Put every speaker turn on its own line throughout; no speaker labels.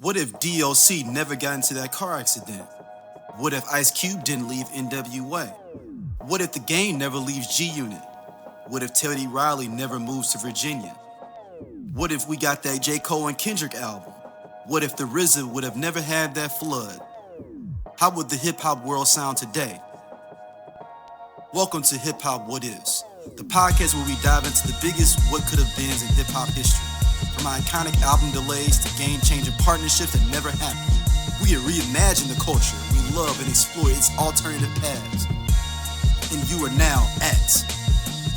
What if DOC never got into that car accident? What if Ice Cube didn't leave NWA? What if the game never leaves G Unit? What if Teddy Riley never moves to Virginia? What if we got that J. Cole and Kendrick album? What if the RZA would have never had that flood? How would the hip hop world sound today? Welcome to Hip Hop What Ifs, the podcast where we dive into the biggest what could have beens in hip hop history. From iconic album delays to game-changing partnerships that never happened, we reimagine the culture we love and explore its alternative paths. And you are now at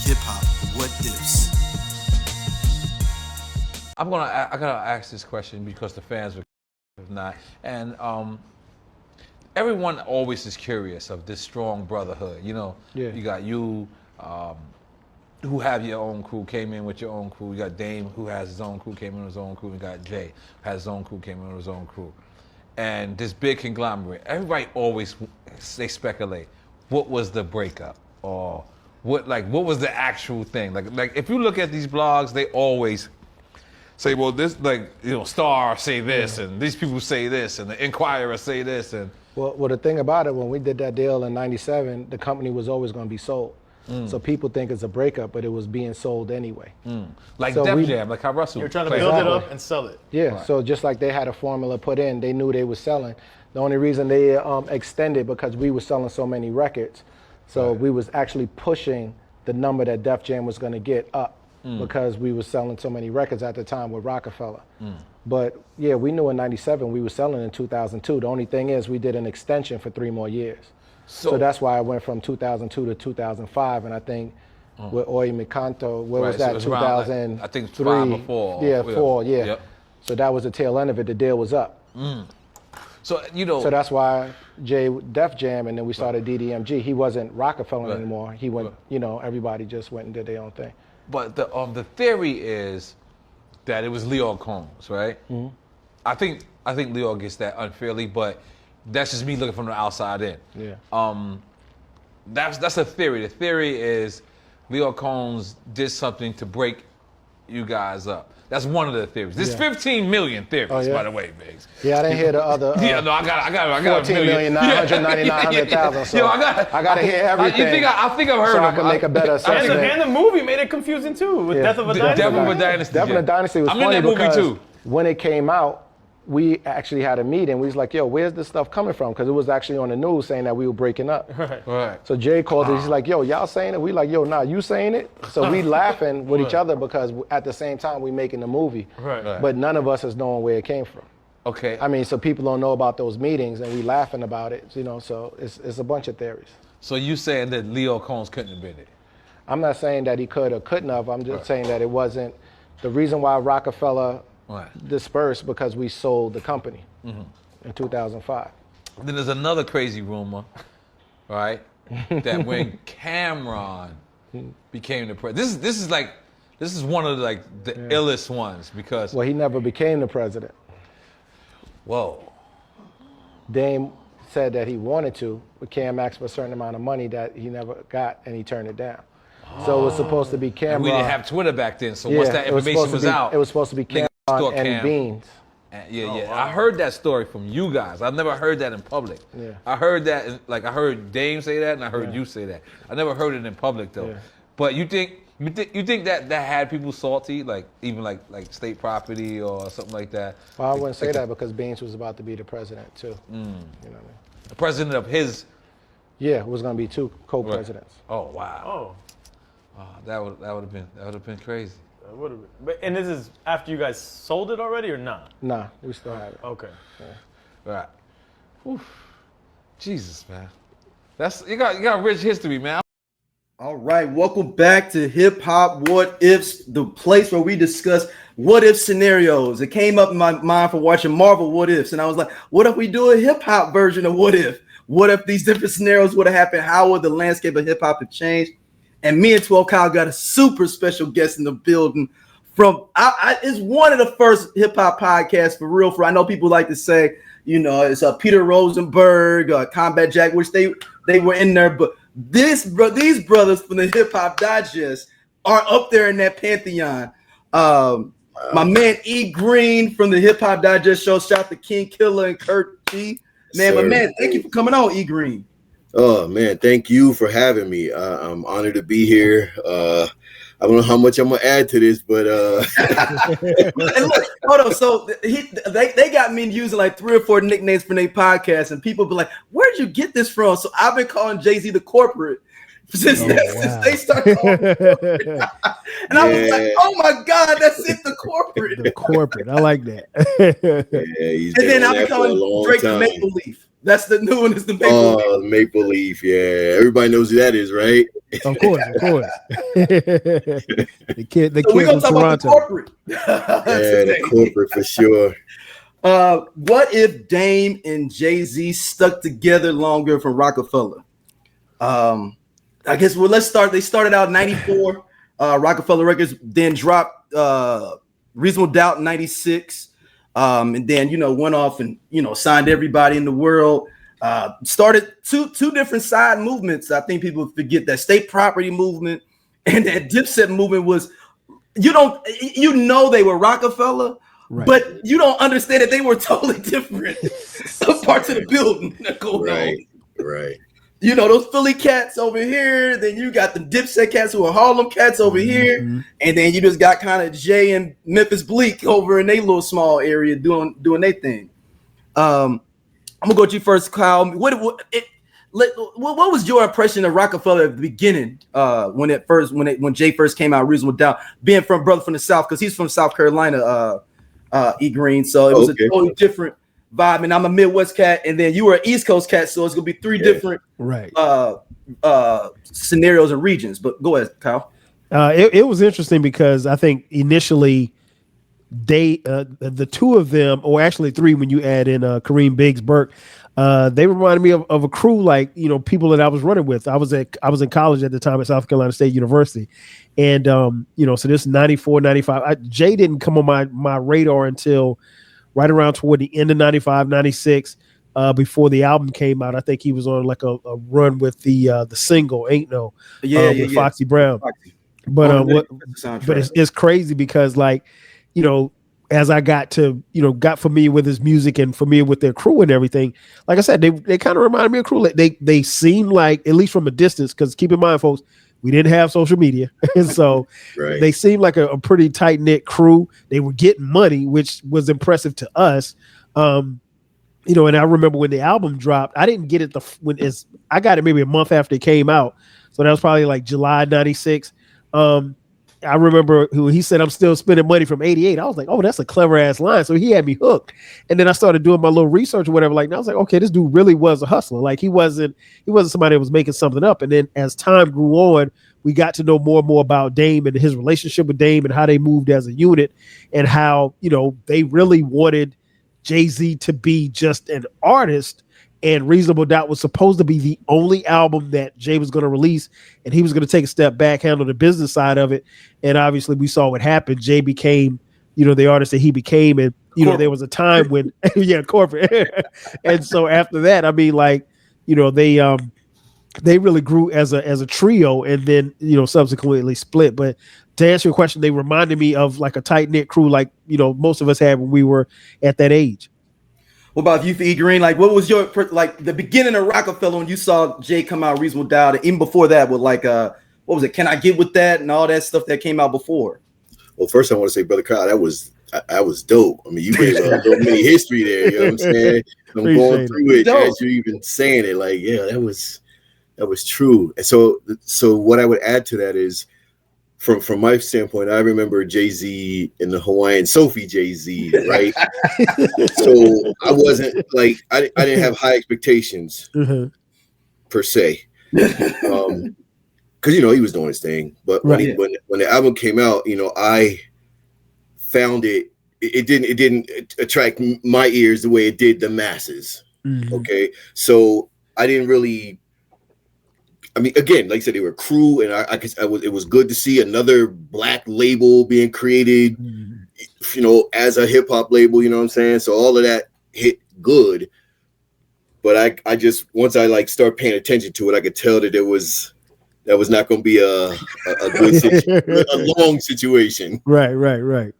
Hip Hop What Ifs.
I gotta ask this question because the fans would if not, and everyone always is curious of this strong brotherhood. You know, You got you. Who have your own crew, came in with your own crew. You got Dame, who has his own crew, came in with his own crew. You got Jay, who has his own crew, came in with his own crew. And this big conglomerate, everybody always, they speculate, what was the breakup? Or what was the actual thing? Like if you look at these blogs, they always say, well, this, Star say this, and these people say this, and the Inquirer say this. And
Well, the thing about it, when we did that deal in '97, the company was always going to be sold. So people think it's a breakup, but it was being sold anyway.
Like
So
Def Jam, like how Russell
You're trying to
played
build
it.
it up and sell it.
Yeah,
Right.
so just like they had a formula put in, they knew they were selling. The only reason they extended because we were selling so many records. So we was actually pushing the number that Def Jam was going to get up because we were selling so many records at the time with Rockefeller. But yeah, we knew in '97 we were selling in 2002. The only thing is we did an extension for 3 more years. So that's why I went from 2002 to 2005, and I think with Oye Mi Canto, where was
Right, so
that,
it was around,
2003?
I think 5 or 4.
Yeah, 4, yeah.
Yep.
So that was the tail end of it. The deal was up.
So,
So that's why Jay Def Jam, and then we started DDMG. He wasn't Rockefeller anymore. He went, everybody just went and did their own thing.
but the theory is that it was Leo Combs, right? I think Leo gets that unfairly, but that's just me looking from the outside in.
Yeah.
That's a theory. The theory is Leo Combs did something to break you guys up. That's one of the theories. There's 15 million theories, by the way, Biggs.
Yeah, I didn't hear the other.
I got
14,999,000. So I got to hear everything.
I think I've heard
so
of
I can make a better assessment.
And the movie made it confusing too, with Death of a Dynasty.
Death of a Dynasty.
Death of a Dynasty was
I'm in
funny
that movie
because
too.
when it came out, we actually had a meeting. We was like, yo, where's this stuff coming from? Because it was actually on the news saying that we were breaking up.
Right.
So Jay called it. He's like, yo, y'all saying it? We like, yo, nah, you saying it? So we laughing with each other because at the same time we making the movie.
Right.
But none of us is knowing where it came from.
Okay.
I mean, so people don't know about those meetings and we laughing about it, so it's a bunch of theories.
So you saying that Leo Combs couldn't have been it?
I'm not saying that he could or couldn't have. I'm just saying that it wasn't the reason why Rockefeller dispersed because we sold the company in 2005.
Then there's another crazy rumor, right? That when Cameron became the president, this is one of the illest ones because
Well, he never became the president.
whoa.
Dame said that he wanted to, but Cam asked for a certain amount of money that he never got, and he turned it down. So it was supposed to be Cameron.
And we didn't have Twitter back then, so once that information was out,
it was supposed to be Cameron
stalk
and
Cam.
Beans.
I heard that story from you guys. I've never heard that in public.
Yeah.
I heard that, I heard Dame say that, and I heard you say that. I never heard it in public though.
Yeah.
But you think that had people salty, even like state property or something like that?
Well, I wouldn't say that because Beans was about to be the president too. You know what I mean?
The president of his.
Yeah, it was going to be 2 co-presidents.
Oh wow.
Oh,
That would have been crazy.
that would have been. And this is after you guys sold it already or not?
Nah, we still have it.
Okay.
Right. Oof. Jesus, man. You got rich history, man.
All right, welcome back to Hip Hop What Ifs, the place where we discuss what if scenarios. It came up in my mind for watching Marvel What Ifs, and I was like, what if we do a hip hop version of What If? What if these different scenarios would have happened? How would the landscape of hip hop have changed? And me and 12 Kyle got a super special guest in the building. It's one of the first hip hop podcasts for real. I know people like to say, it's Peter Rosenberg, Combat Jack, which they were in there, but these brothers from the Hip Hop Digest are up there in that pantheon.
My man E Green from the Hip Hop Digest show. Shout out to King Killer and Kurt G. Man, but man, thank you for coming on, E Green.
Oh man, thank you for having me. I'm honored to be here. I don't know how much I'm gonna add to this, but
and look, hold on. So they got me using like 3 or 4 nicknames for their podcast, and people be like, "Where'd you get this from?" So I've been calling Jay-Z the corporate since they started calling me corporate. And I was like, "Oh my God, that's it, the corporate."
The corporate, I like that.
And then I've been calling Drake the Maple Leaf. That's the new one. Is the Maple Leaf.
Oh, Maple Leaf. Yeah, everybody knows who that is, right?
Of course. the kid
so we're gonna talk
Toronto.
about the corporate.
The corporate for sure.
What if Dame and Jay-Z stuck together longer from Rockefeller? I guess let's start. They started out in '94. Rockefeller Records then dropped Reasonable Doubt in '96. And then, went off and, signed everybody in the world, started two different side movements. I think people forget that state property movement and that Dipset movement was, they were Rockefeller, right, but you don't understand that they were totally different parts of the building that go on.
Right.
Those Philly cats over here, then you got the Dipset cats who are Harlem cats over here, and then you just got kind of Jay and Memphis Bleak over in their little small area doing their thing. I'm gonna go to you first, Kyle. What was your impression of Rockefeller at the beginning when Jay first came out, Reasonable Doubt, being from brother from the South, because he's from South Carolina, E Green, so it was a totally different vibe, and I'm a Midwest cat, and then you were an East Coast cat, so it's gonna be 3 different scenarios and regions. But go ahead, Kyle.
It was interesting because I think initially the 2 of them, or actually 3 when you add in Kareem Biggs Burke, they reminded me of a crew like people that I was running with. I was in college at the time at South Carolina State University, and so this 94, 95. Jay didn't come on my radar until right around toward the end of 95, 96, before the album came out. I think he was on like a run with the single Ain't No, with Foxy Brown. But it's crazy because as I got familiar with his music and familiar with their crew and everything, like I said, they kind of reminded me of crew. They seem like, at least from a distance, because keep in mind, folks, we didn't have social media. And so they seemed like a pretty tight-knit crew. They were getting money, which was impressive to us. And I remember when the album dropped, I didn't get it I got it maybe a month after it came out. So that was probably like July 96. I remember he said, "I'm still spending money from '88." I was like, "Oh, that's a clever ass line." So he had me hooked. And then I started doing my little research or whatever. And I was like, "Okay, this dude really was a hustler. Like he wasn't somebody that was making something up." And then as time grew on, we got to know more and more about Dame and his relationship with Dame and how they moved as a unit, and how they really wanted Jay-Z to be just an artist. And Reasonable Doubt was supposed to be the only album that Jay was going to release, and he was going to take a step back, handle the business side of it. And obviously we saw what happened. Jay became, the artist that he became. And, there was a time when, corporate. And so after that, I mean, they really grew as a trio, and then, subsequently split. But to answer your question, they reminded me of like a tight knit crew, like, most of us had when we were at that age.
What about you, E Green? Like, what was your the beginning of Rockefeller when you saw Jay come out, Reasonable Doubt, and even before that with what was it? Can I Get With That and all that stuff that came out before?
Well, first I want to say, Brother Kyle, that was dope. I mean, you gave a little mini history there. You know what I'm saying? I'm going through it as you're even saying it. Like, yeah, that was true. And so what I would add to that is, from my standpoint, I remember Jay-Z in the Hawaiian Sophie Jay-Z, right? So I wasn't like, I didn't have high expectations per se, because he was doing his thing. But when the album came out, I found it didn't attract my ears the way it did the masses. Okay, so I didn't really. I mean, again, like I said, they were crew, and it was good to see another black label being created, as a hip hop label. You know what I'm saying? So all of that hit good, but I just once I start paying attention to it, I could tell that that was not going to be a good a long situation.
Right.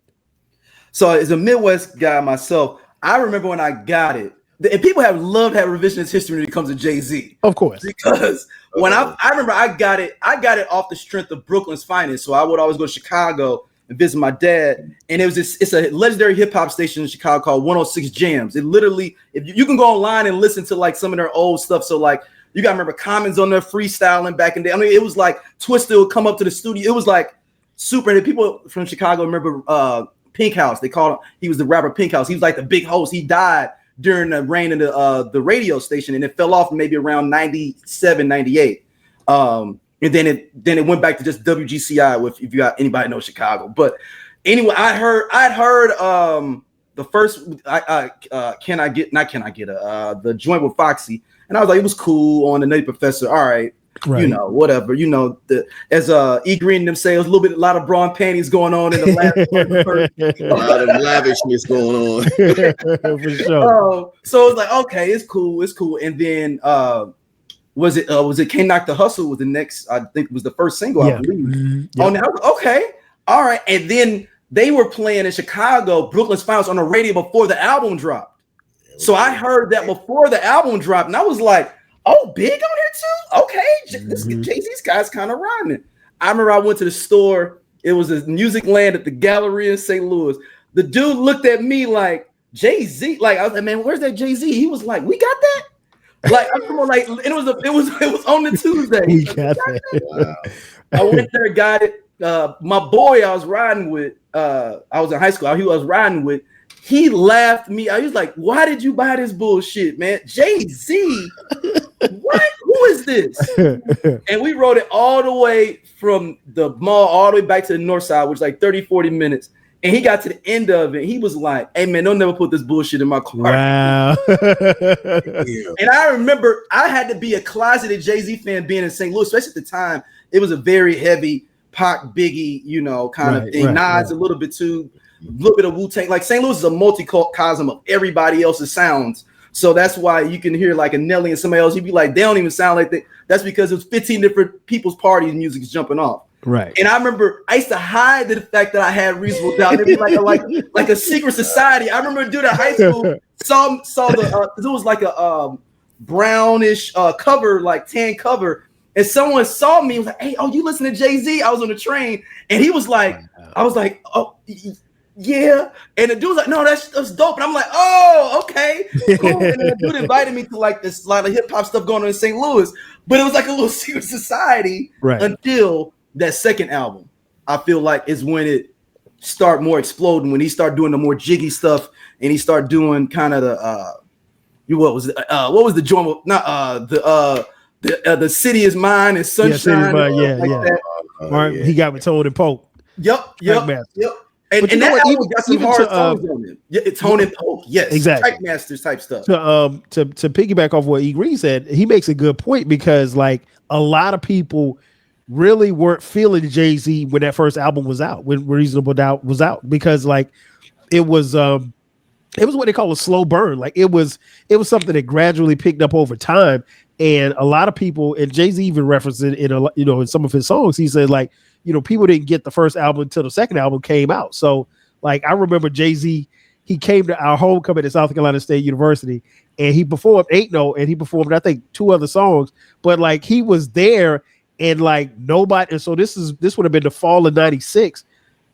So as a Midwest guy myself, I remember when I got it, and people have loved having revisionist history when it comes to Jay-Z.
Of course.
Because when I remember I got it off the strength of Brooklyn's Finest. So I would always go to Chicago and visit my dad. And it's a legendary hip hop station in Chicago called 106 Jams. It literally, if you can go online and listen to like some of their old stuff. So like you gotta remember Commons on there freestyling back in the day. I mean, it was like Twista would come up to the studio. It was like super. And people from Chicago remember Pink House. They called him, he was the rapper Pink House. He was like the big host. He died during the reign of the radio station, and it fell off maybe around 97, 98. And then it went back to just WGCI with, if you got anybody know Chicago. But anyway, I'd heard the first the joint with Foxy, and I was like, it was cool on the Nutty Professor. All right.
Right.
You know, whatever. You know, as E Green them say, it was a lot of bra and panties going on in the last
a lot of lavishness going on.
For sure.
So it's like, okay, it's cool. And then was it Can't Knock the Hustle was the next, I think it was the first single, I believe.
Mm-hmm.
Oh, now, okay, all right. And then they were playing in Chicago, Brooklyn's Finals on the radio before the album dropped. So I heard that before the album dropped, and I was like, oh, Big on here too? Okay, this Jay-Z's guy's kind of rhyming. I remember I went to the store. It was a Music Land at the Galleria in St. Louis. The dude looked at me like, Jay-Z? Like, I was like, man, where's that Jay-Z? He was like, we got that? Like, I'm from like, it was on the Tuesday.
We got that.
Wow.
I went there, got it. My boy I was riding with, I was in high school. I was riding with. He laughed me. I was like, why did you buy this bullshit, man? Jay-Z? What? Who is this? And we rode it all the way from the mall all the way back to the north side, which is like 30, 40 minutes. And he got to the end of it. He was like, hey, man, don't never put this bullshit in my car.
Wow.
And I remember I had to be a closeted Jay-Z fan being in St. Louis, especially at the time. It was a very heavy Pac, Biggie, you know, kind of thing. Nas a little bit too. A little bit of Wu-Tang. Like St. Louis is a multicosm of everybody else's sounds. So that's why you can hear like a Nelly and somebody else. You'd be like, they don't even sound like that. That's because it was 15 different people's parties music is jumping off.
Right.
And I remember I used to hide the fact that I had reasonable doubt. It'd be like a secret society. I remember a dude at high school saw the it was like a brownish cover, like tan cover. And someone saw me and was like, hey, oh, you listen to Jay-Z? I was on the train. And he was like, I was like, oh, yeah. And the dude was like, no, that's dope. And I'm like, oh, okay, cool. And the dude invited me to like this lot of hip hop stuff going on in St. Louis, but it was like a little secret society until that second album. I feel like is when it started more exploding, when he started doing the more jiggy stuff and he started doing kind of the what was the joint? Not the City Is Mine and Sunshine.
That. He got with Tone and Pope.
Yep. And that album got some hard songs on it. Yeah, it's Tone and Pope. Yes,
exactly.
Track Masters type stuff.
To piggyback off what E Green said, he makes a good point because like a lot of people really weren't feeling Jay-Z when that first album was out, when Reasonable Doubt was out, because like it was what they call a slow burn. Like it was something that gradually picked up over time, and a lot of people, and Jay-Z even referenced it in some of his songs. He said like, people didn't get the first album until the second album came out. So like I remember Jay-Z, he came to our homecoming at South Carolina State University and he performed Ain't No, and he performed I think 2 other songs, but like he was there and like nobody. And so this would have been the fall of '96.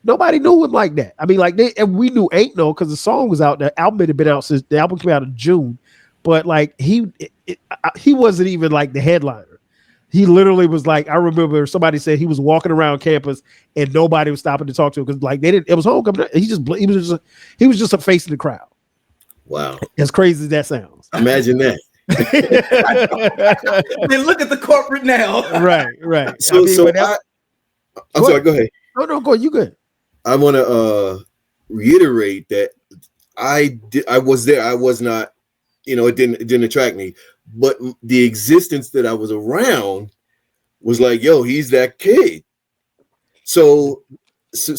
Nobody knew him like that. I mean, like we knew Ain't No because the song was out. The album had been out since the album came out in June, but like he wasn't even like the headliner. He literally was like, I remember somebody said he was walking around campus and nobody was stopping to talk to him because like it was homecoming. He was just a face in the crowd.
Wow.
As crazy as that sounds.
Imagine that.
Then look at the corporate now.
Right.
I'm sorry, go ahead.
No, go. You good.
I want to reiterate that I was there. I was not, it didn't attract me. But the existence that I was around was like, yo, he's that kid. So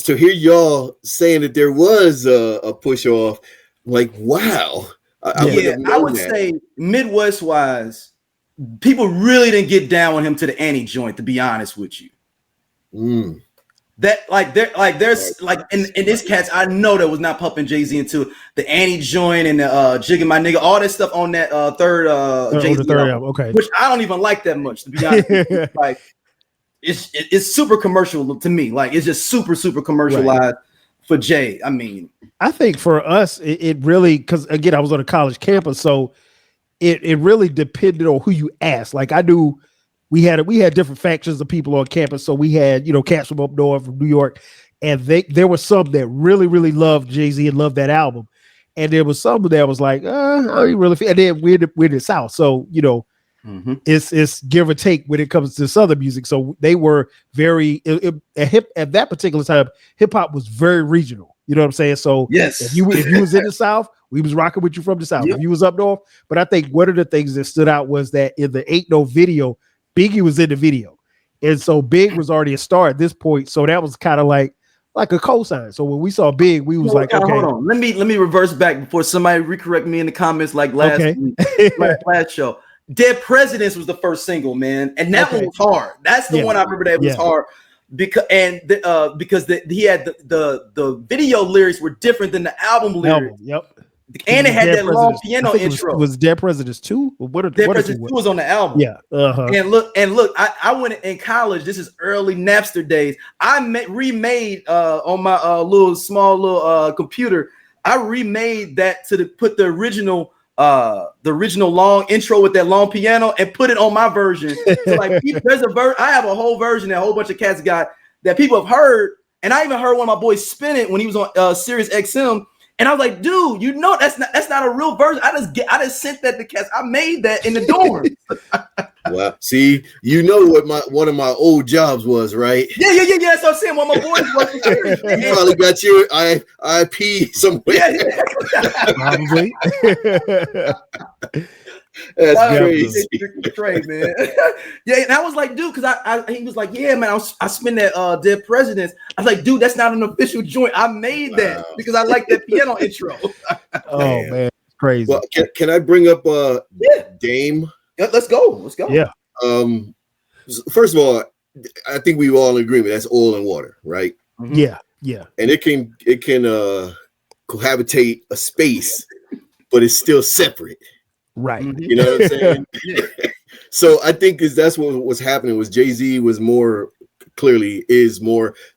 to hear y'all saying that there was a push off, like, wow.
I would say Midwest wise, people really didn't get down on him to the Annie joint, to be honest with you. that there's like in this cats I know that was not pumping Jay-Z into the Annie joint and the Jigging My Nigga, all that stuff on that third Jay-Z album,
okay,
which I don't even like that much, to be honest. Like it's super commercial to me. Like it's just super commercialized for Jay. I mean,
I think for us it really, because again I was on a college campus, so it really depended on who you asked. Like I knew we had different factions of people on campus. So we had, cats from up north, from New York, and there were some that really, really loved Jay-Z and loved that album. And there was some that was like, I don't really feel. And then we're in the South. So, it's give or take when it comes to Southern music. So they were very at that particular time, hip hop was very regional. You know what I'm saying? So
yes,
if you was in the South, we was rocking with you from the South. Yep. If you was up north, but I think one of the things that stood out was that in the Ain't No video, Biggie was in the video. And so Big was already a star at this point. So that was kind of like a cosign. So when we saw Big, we was like, okay.
Hold on. Let me reverse back before somebody recorrect me in the comments like last show. Dead Presidents was the first single, man. And that one was hard. That's the one I remember that was hard. Because he had the video lyrics were different than the album lyrics.
Yep.
And it had that long piano intro.
Was Dead Presidents 2?
Dead Presidents 2 was on the album.
Yeah. Uh-huh.
And look, I went in college. This is early Napster days. I remade on my small computer. I remade that to put the original long intro with that long piano and put it on my version. So like there's I have a whole version that a whole bunch of cats got that people have heard, and I even heard one of my boys spin it when he was on Sirius XM. And I was like, dude, that's not a real version. I just sent that to cats. I made that in the dorm.
Wow. See, what one of my old jobs was, right?
Yeah. That's what I'm saying. One of my boys was.
You probably got your IP somewhere.
Probably.
That's crazy.
Trade, man. Yeah, and I was like, dude, because he was like, yeah, man, I spin that Dead Presidents. I was like, dude, that's not an official joint. I made that because I like that piano intro.
Oh man, crazy.
Well, can I bring up Dame?
Yeah, let's go.
Yeah.
First of all, I think we all in agreement that's oil and water, right?
Mm-hmm. Yeah.
And it can cohabitate a space, but it's still separate.
Right.
You know what I'm saying? So I think that's what was happening was Jay-Z is more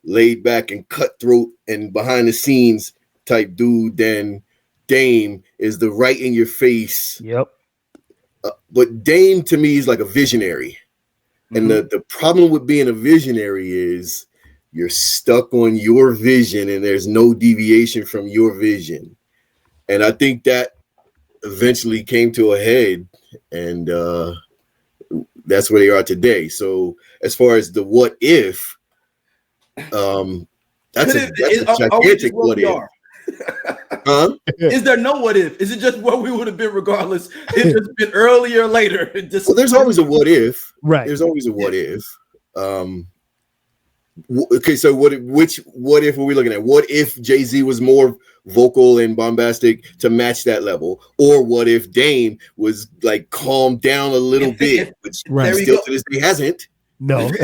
laid back and cutthroat and behind the scenes type dude than Dame is the right in your face.
Yep.
But Dame to me is like a visionary. And the problem with being a visionary is you're stuck on your vision and there's no deviation from your vision. And I think that eventually came to a head, and that's where they are today. So as far as the what if, that's a gigantic what if. Huh?
Is there no what if? Is it just what we would have been regardless? It's just been earlier or later.
Well, there's always a what if.
Right.
There's always a what if. Okay, so what if were we looking at? What if Jay-Z was more vocal and bombastic to match that level? Or what if Dame was like calmed down a little bit, which still to this day hasn't?
No.
But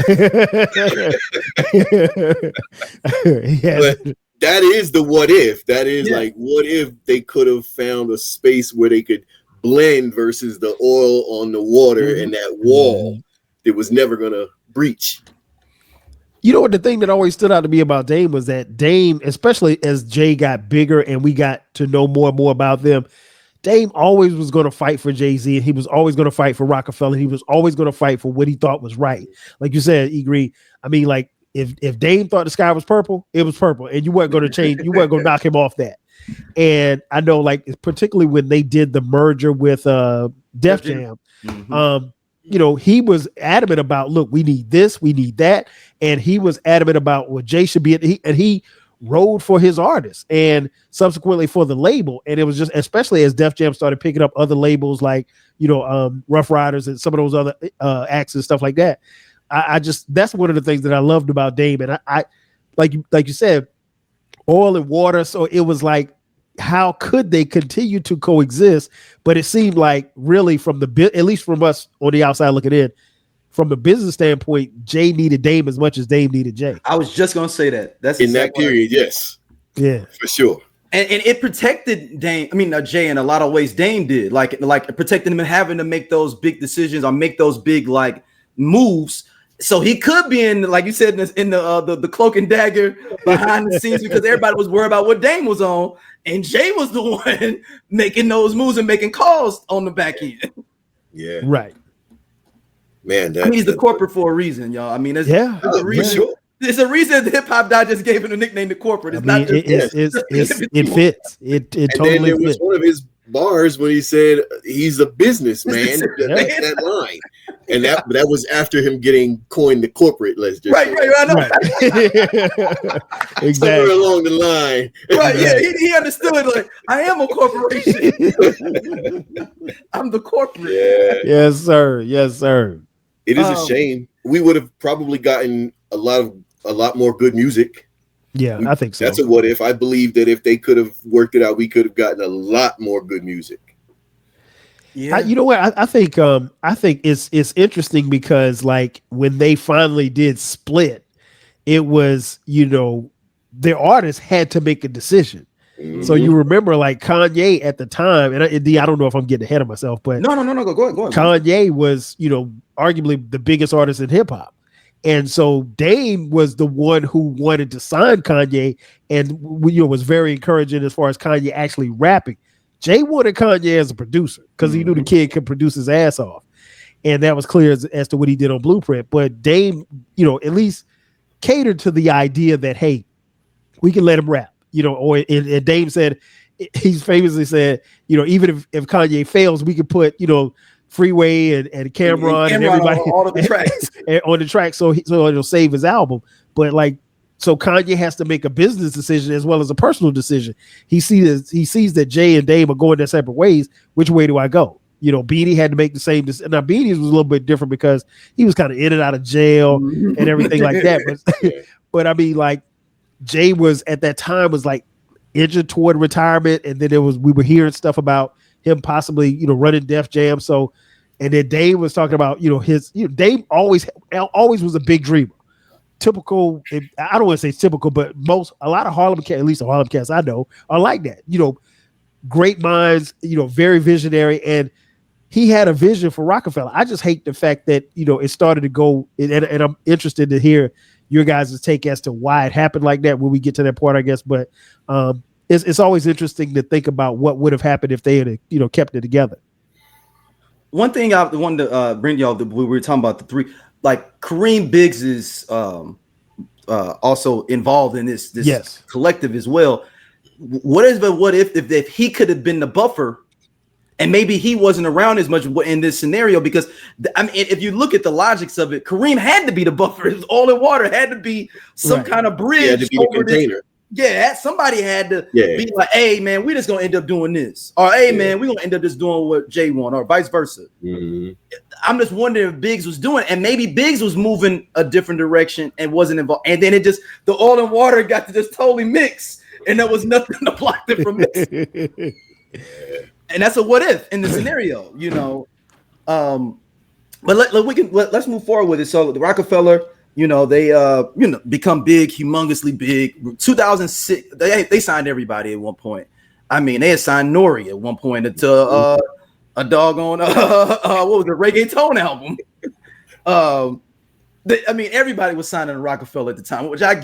that is the what if. That is like, what if they could have found a space where they could blend versus the oil on the water and that wall that was never gonna breach.
You know what the thing that always stood out to me about Dame was that Dame, especially as Jay got bigger and we got to know more and more about them, Dame always was going to fight for Jay-Z, and he was always going to fight for Rockefeller. He was always going to fight for what he thought was right. Like you said, Egre, I mean, like if Dame thought the sky was purple, it was purple, and you weren't going to change. You weren't going to knock him off that. And I know, like, particularly when they did the merger with Def Jam, you know, he was adamant about, look, we need this, we need that. And he was adamant about what Jay should be. And he rode for his artists and subsequently for the label. And it was just, especially as Def Jam started picking up other labels like, you know, Rough Riders and some of those other acts and stuff like that. I just, that's one of the things that I loved about Dame. And I like you said, oil and water. So it was like, how could they continue to coexist? But it seemed like really from at least from us on the outside looking in, from a business standpoint, Jay needed Dame as much as Dame needed Jay.
I was just gonna say that. That's
in that period, yes.
Yeah,
for sure.
And it protected Dame. I mean, Jay in a lot of ways. Dame did like it protected him and having to make those big decisions or make those big like moves. So he could be in, like you said, in the cloak and dagger behind the scenes because everybody was worried about what Dame was on, and Jay was the one making those moves and making calls on the back end.
Yeah,
right.
Man,
I mean, he's the corporate for a reason, y'all. I mean, there's a reason.
Sure.
There's a reason the Hip Hop Digest gave him the nickname the corporate. It's not just
it fits. It totally
then there was
fits.
one of his bars when he said he's a businessman. that line, and that was after him getting coined the corporate. Let's just
right. I know.
Exactly.
Somewhere along the line,
right? Yeah, he understood. Like, I am a corporation. I'm the corporate.
Yeah.
Yes, sir. Yes, sir.
It is a shame. We would have probably gotten a lot more good music.
Yeah, I think so.
That's a what if. I believe that if they could have worked it out, we could have gotten a lot more good music.
Yeah,
you know what? I think it's interesting because like when they finally did split, it was their artists had to make a decision. Mm-hmm. So you remember like Kanye at the time, and I don't know if I'm getting ahead of myself, but
no, go ahead.
Kanye was arguably the biggest artist in hip hop. And so Dame was the one who wanted to sign Kanye and was very encouraging as far as Kanye actually rapping. Jay wanted Kanye as a producer because he knew the kid could produce his ass off. And that was clear as to what he did on Blueprint. But Dame, at least catered to the idea that, hey, we can let him rap. And Dame said, he's famously said, even if Kanye fails, we could put, Freeway and Cameron and everybody
on all of the tracks
on the track, so it'll save his album. But so Kanye has to make a business decision as well as a personal decision. He sees that Jay and Dame are going their separate ways. Which way do I go? Beanie had to make the same decision. Now Beanie was a little bit different because he was kind of in and out of jail and everything like that. But I mean, like Jay was at that time was like injured toward retirement, and then we were hearing stuff about him possibly, running Def Jam. So, and then Dame was talking about, Dame always was a big dreamer. Typical, I don't want to say typical, but a lot of Harlem cats, at least the Harlem cats I know, are like that. Great minds, very visionary, and he had a vision for Rockefeller. I just hate the fact that it started to go, and I'm interested to hear your guys' take as to why it happened like that when we get to that part, I guess. But it's always interesting to think about what would have happened if they had kept it together.
One thing I wanted to bring y'all, we were talking about the three, like Kareem Biggs is also involved in this
yes.
collective as well. What if he could have been the buffer, and maybe he wasn't around as much in this scenario? Because I mean, if you look at the logics of it, Kareem had to be the buffer. All in water had to be some kind of bridge.
He had to be the container.
Somebody had to be like, hey, man, we just going to end up doing this. Or, hey, man, we're going to end up just doing what Jay want, or vice versa. Mm-hmm. I'm just wondering if Biggs was doing it. And maybe Biggs was moving a different direction and wasn't involved. And then the oil and water got to just totally mix. And there was nothing to block it from mixing. And that's a what if in the scenario, But let's move forward with it. So the Rockefeller, they become big, humongously big. 2006, they signed everybody at one point. I mean, they had signed Nori at one point to a doggone what was it, reggaeton album. I mean, everybody was signing a Rockefeller at the time, which I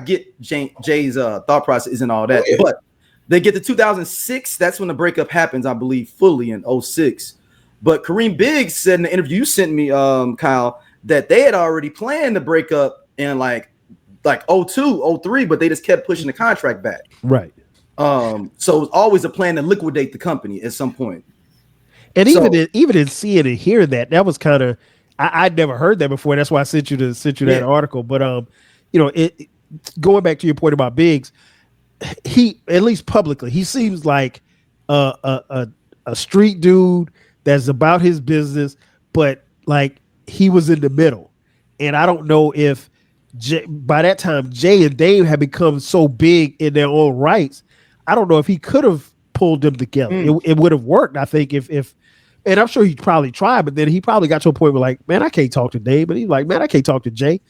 get Jay's thought process isn't all that, but they get to 2006. That's when the breakup happens, I believe, fully in 2006. But Kareem Biggs said in the interview you sent me, Kyle, that they had already planned the breakup in like 2002, 03, but they just kept pushing the contract back.
Right.
So it was always a plan to liquidate the company at some point.
And even in seeing and hearing that was kind of, I'd never heard that before. That's why I sent you that article. But going back to your point about Biggs, he, at least publicly, he seems like a street dude that's about his business, but like he was in the middle. And I don't know if by that time Jay and Dave had become so big in their own rights. I don't know if he could have pulled them together. It would have worked, I think, if And I'm sure he probably tried, but then he probably got to a point where like, man, I can't talk to Dave, but he's like, man, I can't talk to Jay,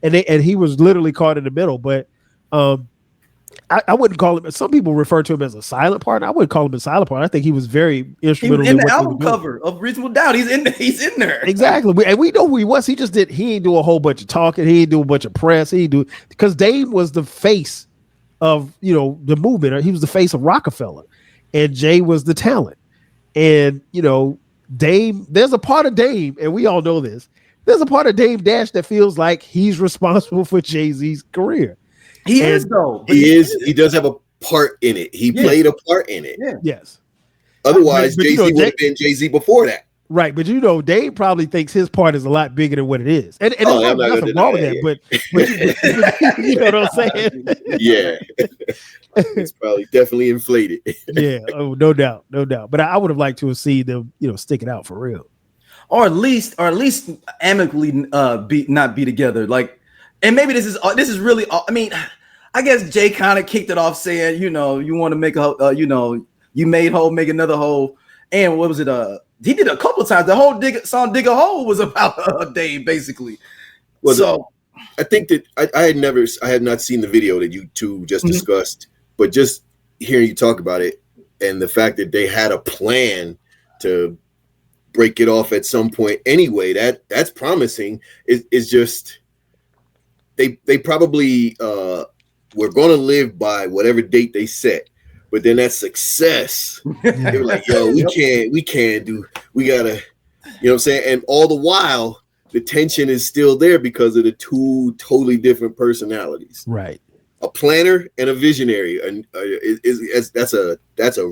and he was literally caught in the middle. But I wouldn't call him. Some people refer to him as a silent partner. I wouldn't call him a silent partner. I think he was very instrumental
in the album cover of Reasonable Doubt. He's in there.
Exactly, and we know who he was. He just did. He ain't do a whole bunch of talking. He ain't do a bunch of press. He do because Dave was the face of the movement. He was the face of Rockefeller, and Jay was the talent. And Dame, there's a part of Dame, and we all know this. There's a part of Dame Dash that feels like he's responsible for Jay-Z's career.
He is though.
He is. He does have a part in it. He played a part in it.
Yeah.
Yes.
Otherwise, Jay-Z would have been Jay-Z before that.
Right, but Dave probably thinks his part is a lot bigger than what it is, and there's nothing wrong with that. But you know what I'm saying?
Yeah, it's probably definitely inflated.
Yeah, oh, no doubt. But I would have liked to have seen them, stick it out for real,
or at least amicably not be together. Like, and maybe this is really. I mean, I guess Jay kind of kicked it off saying, you want to make you made hole, make another hole, and what was it? He did a couple of times. The whole song "Dig a Hole" was about Dave, basically.
Well, so I think that I had not seen the video that you two just discussed, but just hearing you talk about it and the fact that they had a plan to break it off at some point anyway, that's promising. It's just they probably were going to live by whatever date they set. But then that success, they were like, yo, we gotta, what I'm saying? And all the while, the tension is still there because of the two totally different personalities.
Right.
A planner and a visionary. And that's a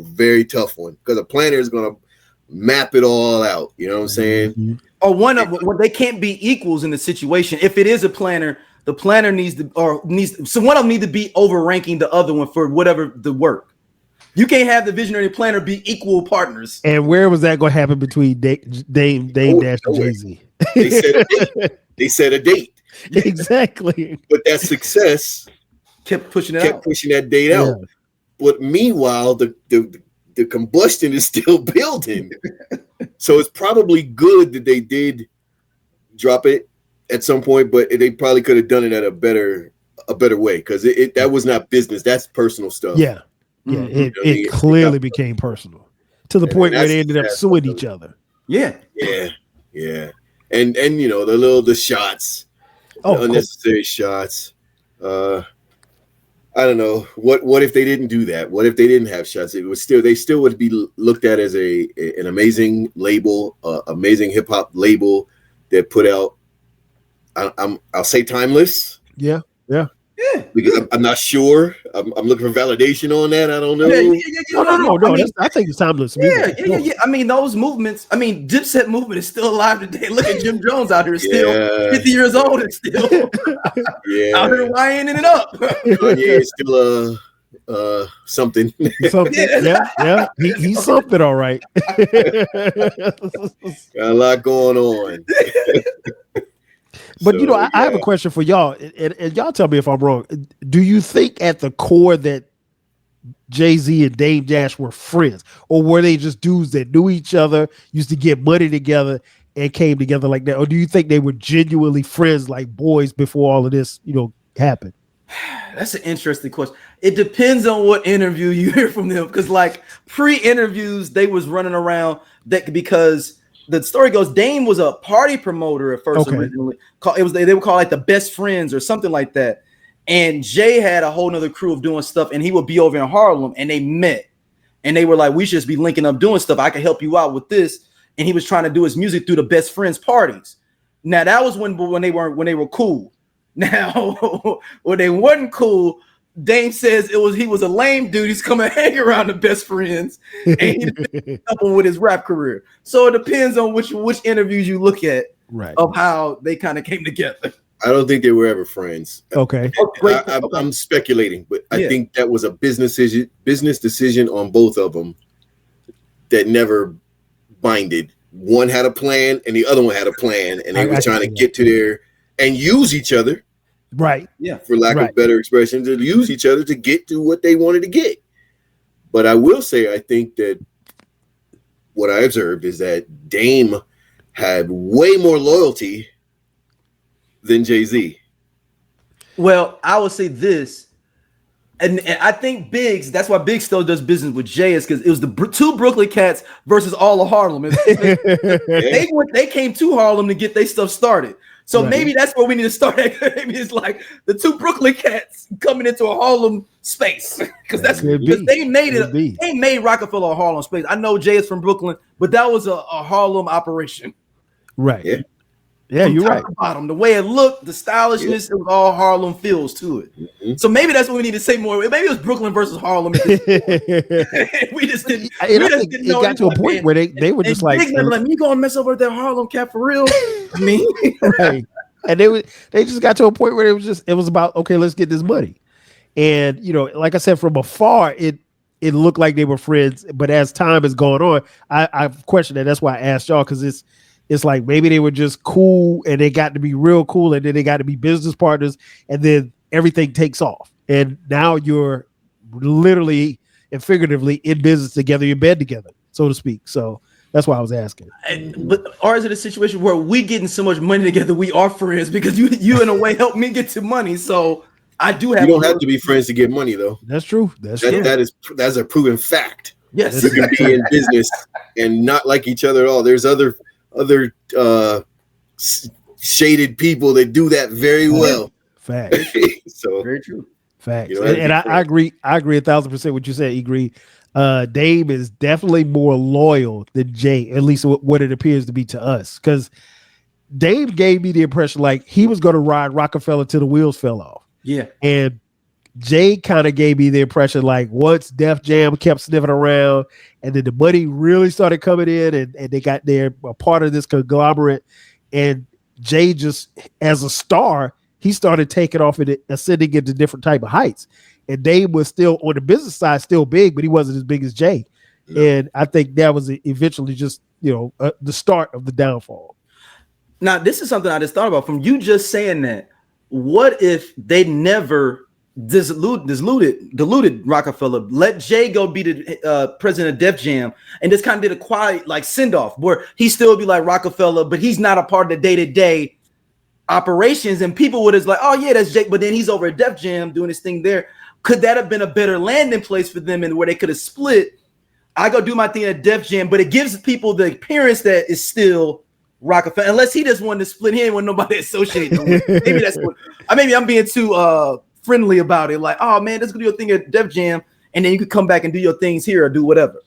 very tough one because a planner is going to map it all out. You know what I'm saying?
Mm-hmm.
Or they can't be equals in the situation. If it is a planner, the planner so one of them needs to be overranking the other one for whatever the work. You can't have the visionary planner be equal partners.
And where was that going to happen between Dame Dash and Jay-Z?
They set a date.
Exactly.
But that success
kept pushing
that date out. But meanwhile, the combustion is still building. So it's probably good that they did drop it at some point, but they probably could have done it at a better way because that was not business. That's personal stuff.
Yeah. Yeah, it clearly became personal to the point where they ended up suing each other.
Yeah.
And the shots, the unnecessary shots. I don't know what if they didn't do that. What if they didn't have shots? They still would be looked at as an amazing label, amazing hip hop label that put out. I'll say timeless.
Yeah.
Because I'm not sure. I'm looking for validation on that. I don't know.
No. I think it's timeless.
Yeah. I mean, those movements. I mean, Dipset movement is still alive today. Look at Jim Jones out here, still 50 years old and still out here winding it up.
It's still something.
Yeah. He's something, all right.
Got a lot going on.
But I have a question for y'all, and y'all tell me if I'm wrong. Do you think at the core that Jay-Z and Dame Dash were friends, or were they just dudes that knew each other, used to get money together, and came together like that? Or do you think they were genuinely friends, like boys, before all of this, happened?
That's an interesting question. It depends on what interview you hear from them, because like pre-interviews, they was running around because. The story goes, Dame was a party promoter at first originally. They were called like the Best Friends or something like that. And Jay had a whole nother crew of doing stuff, and he would be over in Harlem, and they met. And they were like, we should just be linking up doing stuff. I can help you out with this. And he was trying to do his music through the Best Friends parties. Now that was when they were cool. Now when they wasn't cool, Dame says he was a lame dude. He's coming hang around the Best Friends and he's couple with his rap career. So it depends on which interviews you look at,
right,
of how they kind of came together.
I don't think they were ever friends.
Okay.
I'm speculating, but I think that was a business decision on both of them that never binded. One had a plan and the other one had a plan, and they were trying to get to there and use each other.
Right.
Yeah.
For lack of better expression, to use each other to get to what they wanted to get. But I will say, I think that what I observed is that Dame had way more loyalty than Jay-Z.
Well, I would say this. And I think Biggs, that's why Biggs still does business with Jay, is because it was the two Brooklyn cats versus all of Harlem. They came to Harlem to get their stuff started. So maybe that's where we need to start. Maybe it's like the two Brooklyn cats coming into a Harlem space. Because they made it. They made Rockefeller a Harlem space. I know Jay is from Brooklyn, but that was a Harlem operation.
Right.
Yeah.
Yeah, you're right.
Bottom, the way it looked, the stylishness, it was all Harlem feels to it. Mm-hmm. So maybe that's what we need to say more. Maybe it was Brooklyn versus Harlem. We just didn't.
It got to a point where they were just like,
"You gonna mess over that Harlem cat for real?" I mean,
right? And they just got to a point where it was about, okay, let's get this money. And like I said, from afar, it looked like they were friends. But as time has gone on, I've questioned that. That's why I asked y'all, because it's like maybe they were just cool and they got to be real cool, and then they got to be business partners, and then everything takes off. And now you're literally and figuratively in business together, in bed together, so to speak. So that's why I was asking.
Or is it a situation where we getting so much money together, we are friends because you in a way helped me get to money? So I do have.
You don't have to be friends to get money, though.
That's true. That's true.
That's a proven fact.
Yes,
you can be in business and not like each other at all. There's other shaded people that do that very well.
Fact.
So very true.
Facts. And I agree 1,000% what you said. Agree. Dame is definitely more loyal than Jay, at least what it appears to be to us. Because Dame gave me the impression like he was going to ride Rockefeller till the wheels fell off.
Yeah.
And Jay kind of gave me the impression like once Def Jam kept sniffing around, and then the money really started coming in, and they got a part of this conglomerate, and Jay just as a star, he started taking off and ascending into different type of heights. And Dame was still on the business side, still big, but he wasn't as big as Jay. No. And I think that was eventually just the start of the downfall.
Now, this is something I just thought about from you just saying that. What if they never diluted Rockefeller, let Jay go be the president of Def Jam, and just kind of did a quiet like send off where he still be like Rockefeller, but he's not a part of the day-to-day operations, and people would have like, oh yeah, that's Jay, but then he's over at Def Jam doing his thing there. Could that have been a better landing place for them, and where they could have split? I go do my thing at Def Jam, but it gives people the appearance that is still Rockefeller, unless he just wanted to split him with nobody associated with. Maybe that's what. Maybe I'm being too friendly about it, like, oh man, let's go do your thing at Def Jam, and then you could come back and do your things here or do whatever.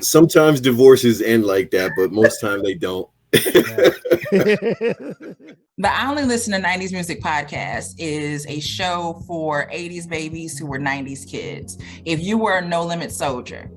Sometimes divorces end like that, but most time they don't.
The I Only Listen to 90s Music podcast is a show for 80s babies who were 90s kids. If you were a No Limit soldier,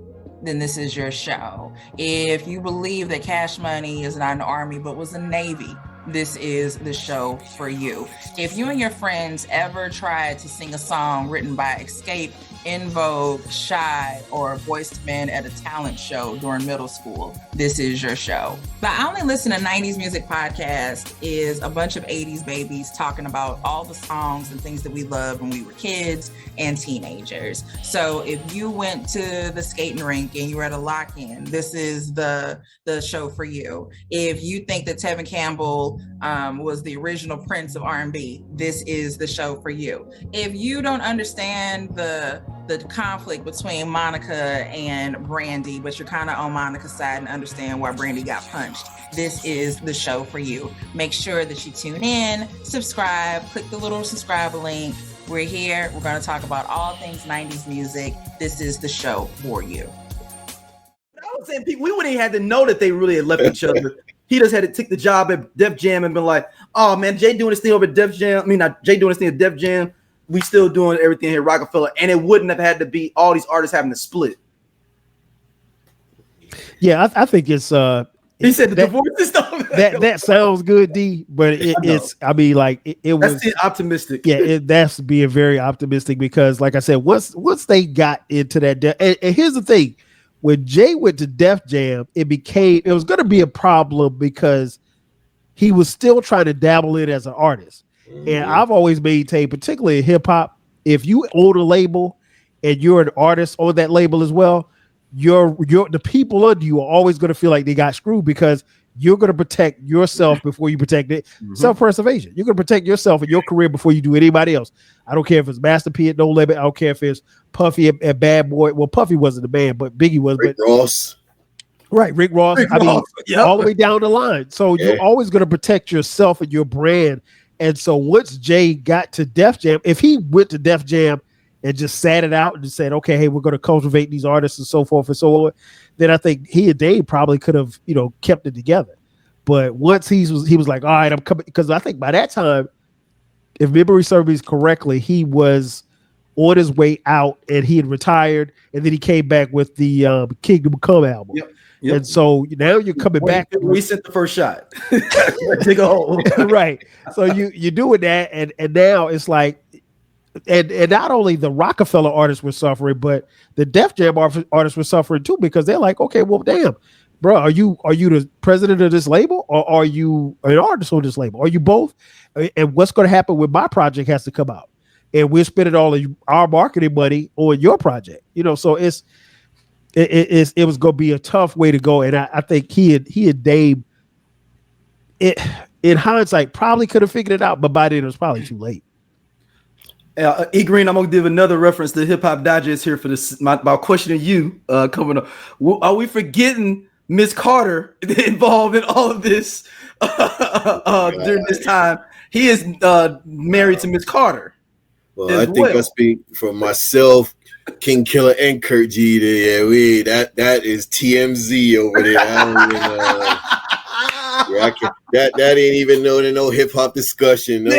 then this is your show. If you believe that Cash Money is not an army but was a Navy, this is the show for you. If you and your friends ever tried to sing a song written by Escape, In Vogue, Shy, or Boyz II Men at a talent show during middle school, this is your show. The I Only Listen to 90s Music podcast is a bunch of 80s babies talking about all the songs and things that we loved when we were kids and teenagers. So if you went to the skating rink and you were at a lock-in, this is the show for you. If you think that Tevin Campbell was the original Prince of R&B, this is the show for you. If you don't understand the conflict between Monica and Brandy, but you're kind of on Monica's side and understand why Brandy got punched, this is the show for you. Make sure that you tune in, subscribe, click the little subscribe link. We're here. We're going to talk about all things 90s music. This is the show for you.
I was saying, we wouldn't even have to know that they really had left each other. He just had to take the job at Def Jam and been like, oh man, Jay doing this thing over at Def Jam. I mean, not Jay doing this thing at Def Jam. We still doing everything here at Rockefeller. And it wouldn't have had to be all these artists having to split.
Yeah, I think it's
he said the divorce and stuff.
That sounds good, D, but it's I mean, like it was
that's optimistic.
Yeah, that's being very optimistic because, like I said, once they got into that, and here's the thing: when Jay went to Def Jam, it was going to be a problem because he was still trying to dabble in as an artist. Mm-hmm. And I've always maintained, particularly in hip hop, if you own a label and you're an artist on that label as well, the people under you are always going to feel like they got screwed because you're going to protect yourself before you protect it. Self-preservation. You're going to protect yourself and your career before you do anybody else. I don't care if it's Master P at No Limit. I don't care if it's Puffy at Bad Boy. Well, Puffy wasn't the band, but Biggie was.
Rick Ross.
Right, Rick Ross. Mean, all the way down the line. So you're always going to protect yourself and your brand. And so once Jay got to Def Jam, if he went to Def Jam and just sat it out and just said, okay, hey, we're going to cultivate these artists and so forth and so on, then I think he and Dave probably could have, kept it together. But once he was like, all right, I'm coming, because I think by that time, if memory serves me correctly, he was on his way out and he had retired, and then he came back with the Kingdom Come album. Yep. And so now you're coming back.
We sent the first shot. Dig a hole.
Right. So you're doing that, and now it's like, and not only the Rockefeller artists were suffering, but the Def Jam artists were suffering too, because they're like, okay, well, damn, bro, are you the president of this label, or are you an artist on this label? Are you both? And what's going to happen when my project has to come out, and we're spending all of our marketing money on your project? So it was going to be a tough way to go, and I think he and Dave, in hindsight, probably could have figured it out, but by then it was probably too late.
E Green, I'm gonna give another reference to Hip Hop Digest here for this. My question to you coming up: are we forgetting Miss Carter involved in all of this during this time? He is married to Miss Carter.
Well, I think I speak for myself, King Killer, and Kurt G. Yeah, that is TMZ over there. That ain't even no hip hop discussion.
I'm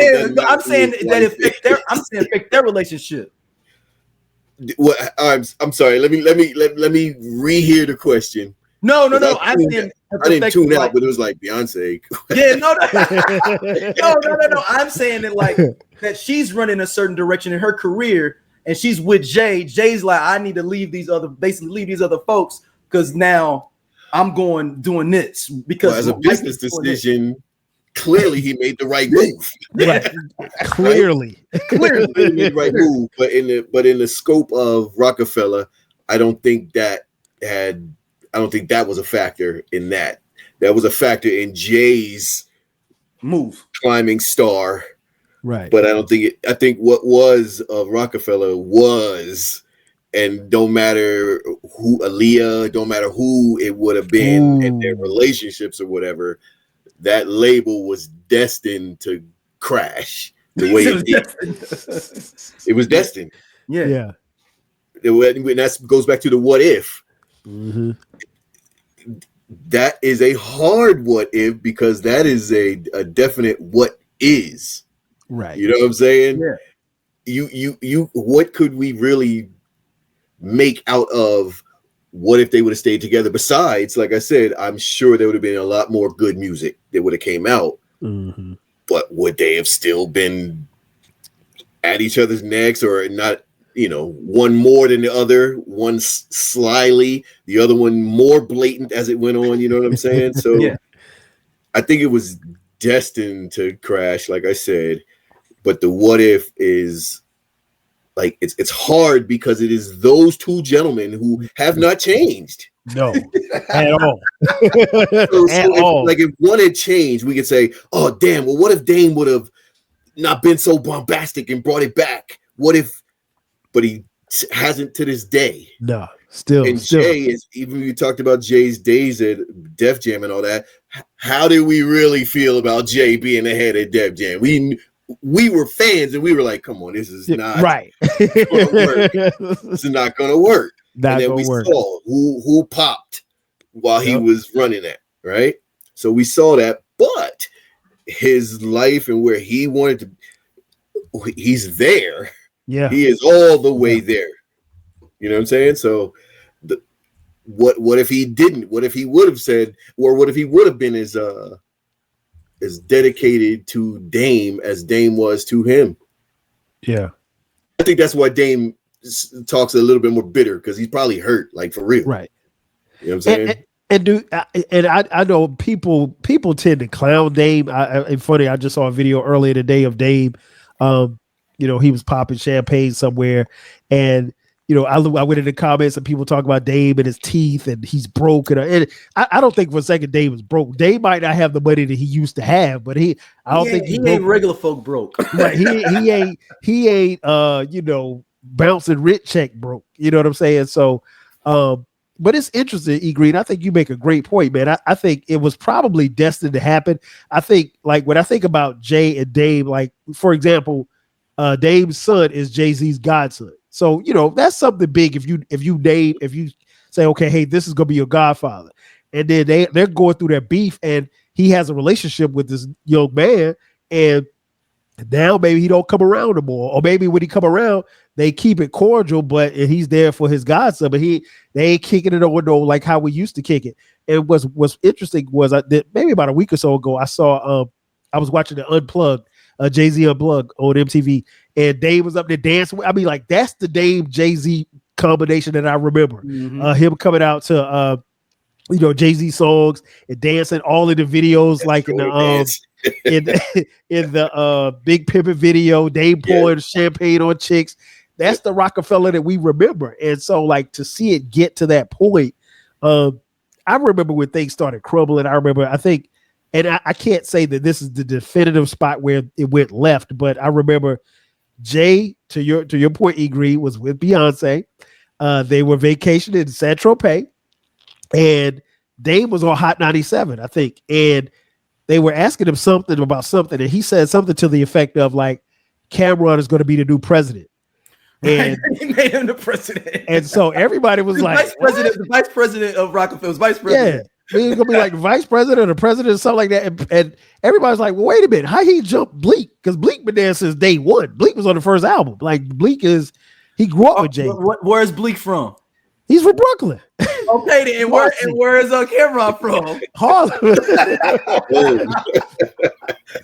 saying that I'm saying affect their relationship.
Well, I'm sorry. Let me rehear the question.
No. I didn't
tune out, but it was like Beyonce.
Yeah, no. I'm saying that that she's running a certain direction in her career, and she's with Jay. Jay's like, I need to leave these other folks because now I'm doing this because
as a business decision, clearly he made the right move.
Right. Clearly
he made the right move. But in the scope of Rockefeller, I don't think that was a factor in that. That was a factor in Jay's
move,
climbing star.
Right.
But I think what was of Rockefeller was, and don't matter who Aaliyah, don't matter who it would have been in their relationships or whatever, that label was destined to crash the way it did. It was destined.
Yeah.
And that goes back to the what if.
Mm-hmm.
That is a hard what if, because that is a definite what is.
Right.
You know what I'm saying?
Yeah.
You what could we really make out of what if they would have stayed together? Besides, like I said, I'm sure there would have been a lot more good music that would have came out.
Mm-hmm.
But would they have still been at each other's necks, or not? One more than the other, one slyly, the other one more blatant as it went on. You know what I'm saying? So
yeah.
I think it was destined to crash, like I said. But the what if is like it's hard because it is those two gentlemen who have not changed.
No, at all.
If one had changed, we could say, "Oh, damn! Well, what if Dame would have not been so bombastic and brought it back? What if?" But he hasn't to this day.
No, still.
Jay is, even you talked about Jay's days at Def Jam and all that. How did we really feel about Jay being ahead at Def Jam? We were fans and we were like, come on, this is not
right.
Gonna work. This is not going to work.
Not
and then we saw who popped while he was running that, right? So we saw that, but his life and where he wanted to, he's there.
Yeah,
he is all the way there. You know what I'm saying? So, what if he didn't? What if he would have said, or what if he would have been as dedicated to Dame as Dame was to him?
Yeah,
I think that's why Dame talks a little bit more bitter, because he's probably hurt, like for real.
Right.
You know what I'm saying?
I know people tend to clown Dame. And funny, I just saw a video earlier today of Dame. He was popping champagne somewhere, and I went in the comments and people talk about Dame and his teeth and he's broke. And I don't think for a second Dame was broke. Dame might not have the money that he used to have, but I don't think
he ain't regular folk broke.
Right. He ain't bouncing rich check broke. You know what I'm saying? So but it's interesting, E Green. I think you make a great point, man. I think it was probably destined to happen. I think like when I think about Jay and Dame, like for example, Dame's son is Jay-Z's godson. So, that's something big if you say, okay, hey, this is gonna be your godfather. And then they're going through their beef and he has a relationship with this young man, and now maybe he don't come around no more. Or maybe when he come around, they keep it cordial, but he's there for his godson, but they ain't kicking it over no like how we used to kick it. And what's interesting was maybe about a week or so ago, I saw I was watching the Unplugged, Jay-Z Unplugged on MTV, and Dame was up there dancing. I mean, like that's the Dame Jay-Z combination that I remember. Him coming out to Jay-Z songs and dancing all in the videos, that's like in the in the Big Pimpin' video, Dame pouring champagne on chicks. That's the Rockefeller that we remember. And so like to see it get to that point, I remember when things started crumbling. I think, and I can't say that this is the definitive spot where it went left, but I remember Jay, to your point, E Green, was with Beyonce. They were vacationing in San Tropez, and Dame was on Hot 97, I think. And they were asking him something about something, and he said something to the effect of like, Cameron is going to be the new president. And
he made him the president.
And so everybody was like,
the vice president of Rockefeller's vice president.
Yeah. He's gonna be like the vice president or president or something like that. And everybody's like, well, wait a minute, how he jumped Bleak? Because Bleak been there since day one. Bleak was on the first album. Like Bleak he grew up with Jay.
Where's Bleak from?
He's from Brooklyn.
Okay, then where is Cameron from?
Harlem.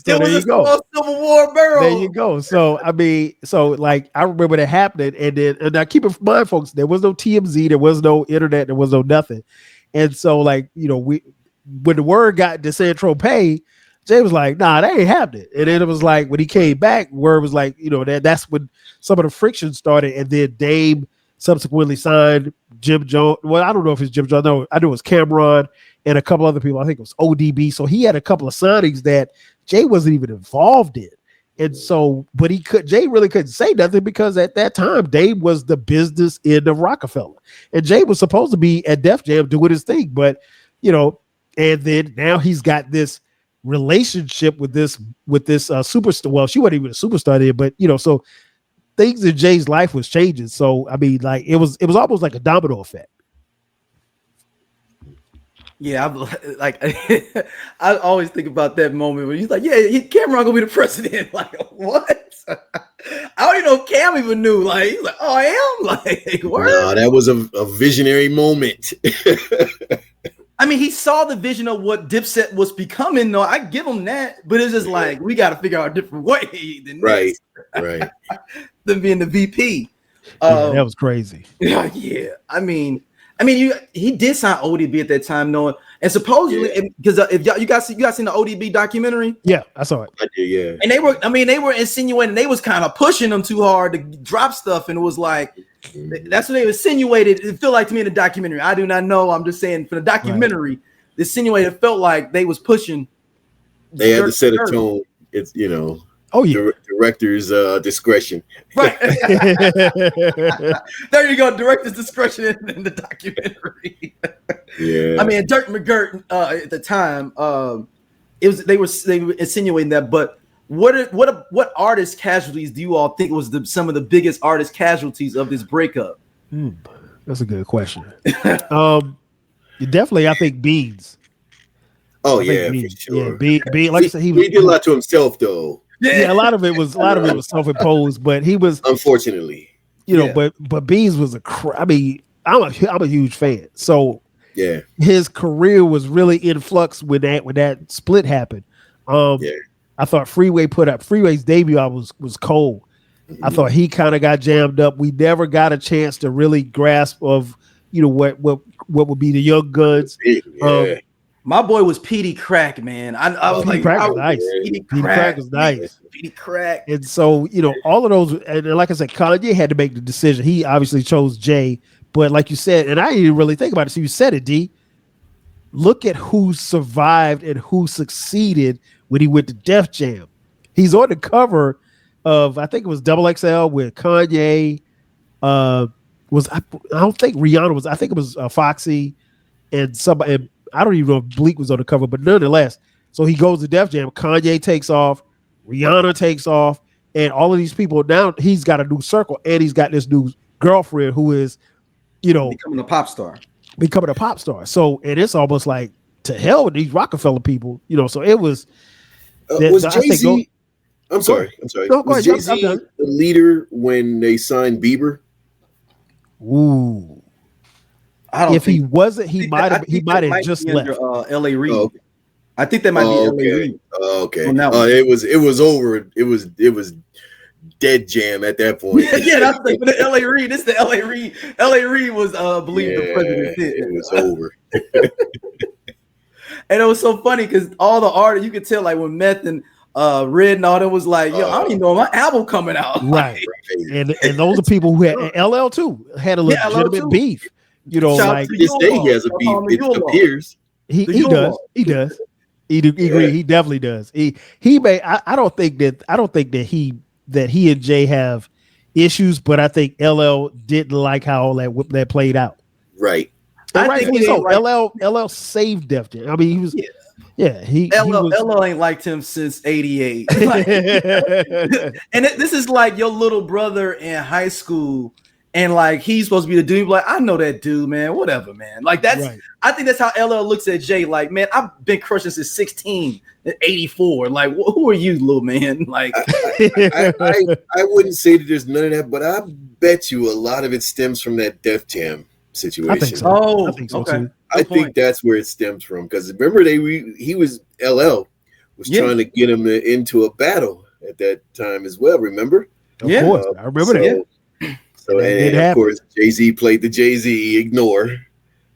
So there you go. Civil War borough.
There you go. So I mean, like I remember that happening, and now keep in mind, folks, there was no TMZ, there was no internet, there was no nothing. And so, like, when the word got to San Tropez, Jay was like, nah, that ain't happening. And then it was like, when he came back, word was like, that's when some of the friction started. And then Dame subsequently signed Jim Jones. Well, I don't know if it's Jim Jones. No, I knew it was Cameron and a couple other people. I think it was ODB. So he had a couple of signings that Jay wasn't even involved in. And so, but Jay really couldn't say nothing because at that time, Dame was the business end of Rockefeller. And Jay was supposed to be at Def Jam doing his thing. But, and then now he's got this relationship with this superstar. Well, she wasn't even a superstar there, but, so things in Jay's life was changing. So, I mean, like, it was almost like a domino effect.
Yeah, I always think about that moment when he's like, "Yeah, Cameron gonna be the president." Like, what? I don't even know if Cam even knew. Like, he's like, "Oh, I am." Like, what?
No, that was a visionary moment.
I mean, he saw the vision of what Dipset was becoming. No, I give him that, but it's just like we got to figure out a different way than
right,
this.
right.
Than being the VP.
That was crazy.
Yeah. I mean, he did sign ODB at that time, knowing, and supposedly because if you guys seen the ODB documentary,
yeah, I saw it.
I did, yeah.
And they were insinuating they was kind of pushing them too hard to drop stuff, and it was like that's what they insinuated. It felt like to me in the documentary. I do not know. I'm just saying for the documentary, the insinuated felt like they was pushing.
They had to set a tone. It's
Oh yeah,
director's discretion.
Right. There you go, director's discretion in the documentary.
Yeah.
I mean, Dirk McGirt at the time, they were insinuating that. But what artist casualties do you all think was some of the biggest artist casualties of this breakup?
That's a good question. Definitely, I think Beans.
Oh yeah, for sure.
Yeah, Beans. Like I said, he
did a lot to himself though.
Yeah, a lot of it was self-imposed, but he was
unfortunately,
but Beans was I mean, I'm a huge fan. So
yeah,
his career was really in flux when that split happened. I thought Freeway's debut album was cold. Mm-hmm. I thought he kind of got jammed up. We never got a chance to really grasp of what would be the Young Guns.
Yeah.
My boy was Petey Crack, man. I was like,
Crack was nice.
Petey
Crack was nice.
Petey Crack.
And so, all of those, and like I said, Kanye had to make the decision. He obviously chose Jay, but like you said, and I didn't really think about it. So you said it, D. Look at who survived and who succeeded when he went to Def Jam. He's on the cover of, I think it was XXL with Kanye. I don't think Rihanna was. I think it was Foxy and somebody. And I don't even know if Bleak was on the cover, but nonetheless. So he goes to Def Jam. Kanye takes off. Rihanna takes off, and all of these people now. He's got a new circle, and he's got this new girlfriend who is,
becoming a pop star.
So, and it's almost like, to hell with these Rockefeller people, So it was.
Was Jay-Z? I'm sorry.
No,
was Jay-Z the leader when they signed Bieber?
Ooh. If he wasn't, he might have just left.
L.A. Reid. Oh, okay. I think that might be L.A. Reid.
Okay. It was over. It was dead jam at that point.
Yeah, that's the L.A. Reid. This is the L.A. Reid. L.A. Reid was believe the president.
It was over.
And it was so funny because all the artists, you could tell, like when Meth and Red and all that was like, I don't even know my album coming out.
Right. And those are people who had LL too had a legitimate beef. Like
this day he has a beef. It appears.
He does. He agree. He definitely does. He may. I don't think that he and Jay have issues, but I think LL didn't like how all that played out.
Right.
And rightfully so. LL saved Def Jam. I mean, he was.
LL ain't liked him since '88. And this is like your little brother in high school, and like he's supposed to be the dude. Like, I know that dude, man. Whatever, man. Like that's. Right. I think that's how LL looks at Jay. Like, man, I've been crushing since 16, 84. Like, who are you, little man? Like,
I wouldn't say that there's none of that, but I bet you a lot of it stems from that Def Jam situation.
I think so.
I think so
too. I think that's where it stems from, because remember LL was trying to get him into a battle at that time as well. Remember?
Of course, I remember that.
So and of course Jay-Z played the Jay-Z ignore.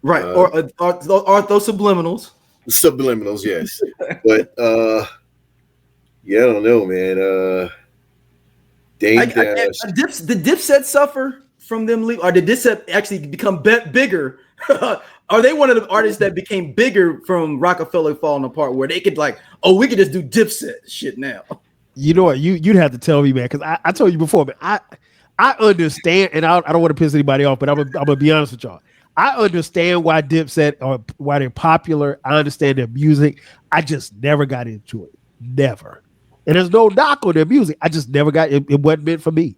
Right, or those subliminals?
Subliminals, yes. But I don't know, man. Dame Dash.
Did Dipset suffer from them leave, or did Dipset actually become bigger? Are they one of the artists that became bigger from Rockefeller falling apart, where they could like, we could just do Dipset shit now?
You know what? You'd have to tell me, man, because I told you before, man. I understand, and I don't want to piss anybody off, but I'm gonna be honest with y'all. I understand why Dipset or why they're popular. I understand their music. I just never got into it. Never. And there's no knock on their music. I just never got it. It wasn't meant for me.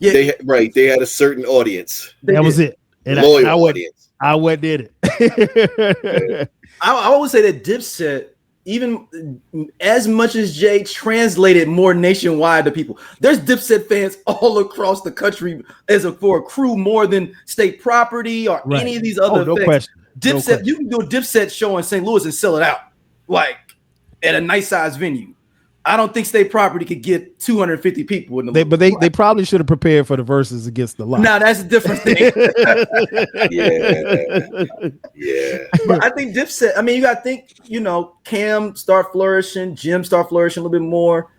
Yeah, they had a certain audience.
That was it. And
loyal audience.
I wasn't in it.
I would say that Dipset, even as much as Jay, translated more nationwide to people. There's Dipset fans all across the country for a crew more than State Property or any of these other things.
Question.
Dipset, you can do a Dipset show in St. Louis and sell it out, like at a nice size venue. I don't think State Property could get 250 people in the.
But they probably should have prepared for the verses against the lot.
Now that's a different thing.
yeah.
But I think Dipset. I mean, you got to think. Cam start flourishing, Jim start flourishing a little bit more.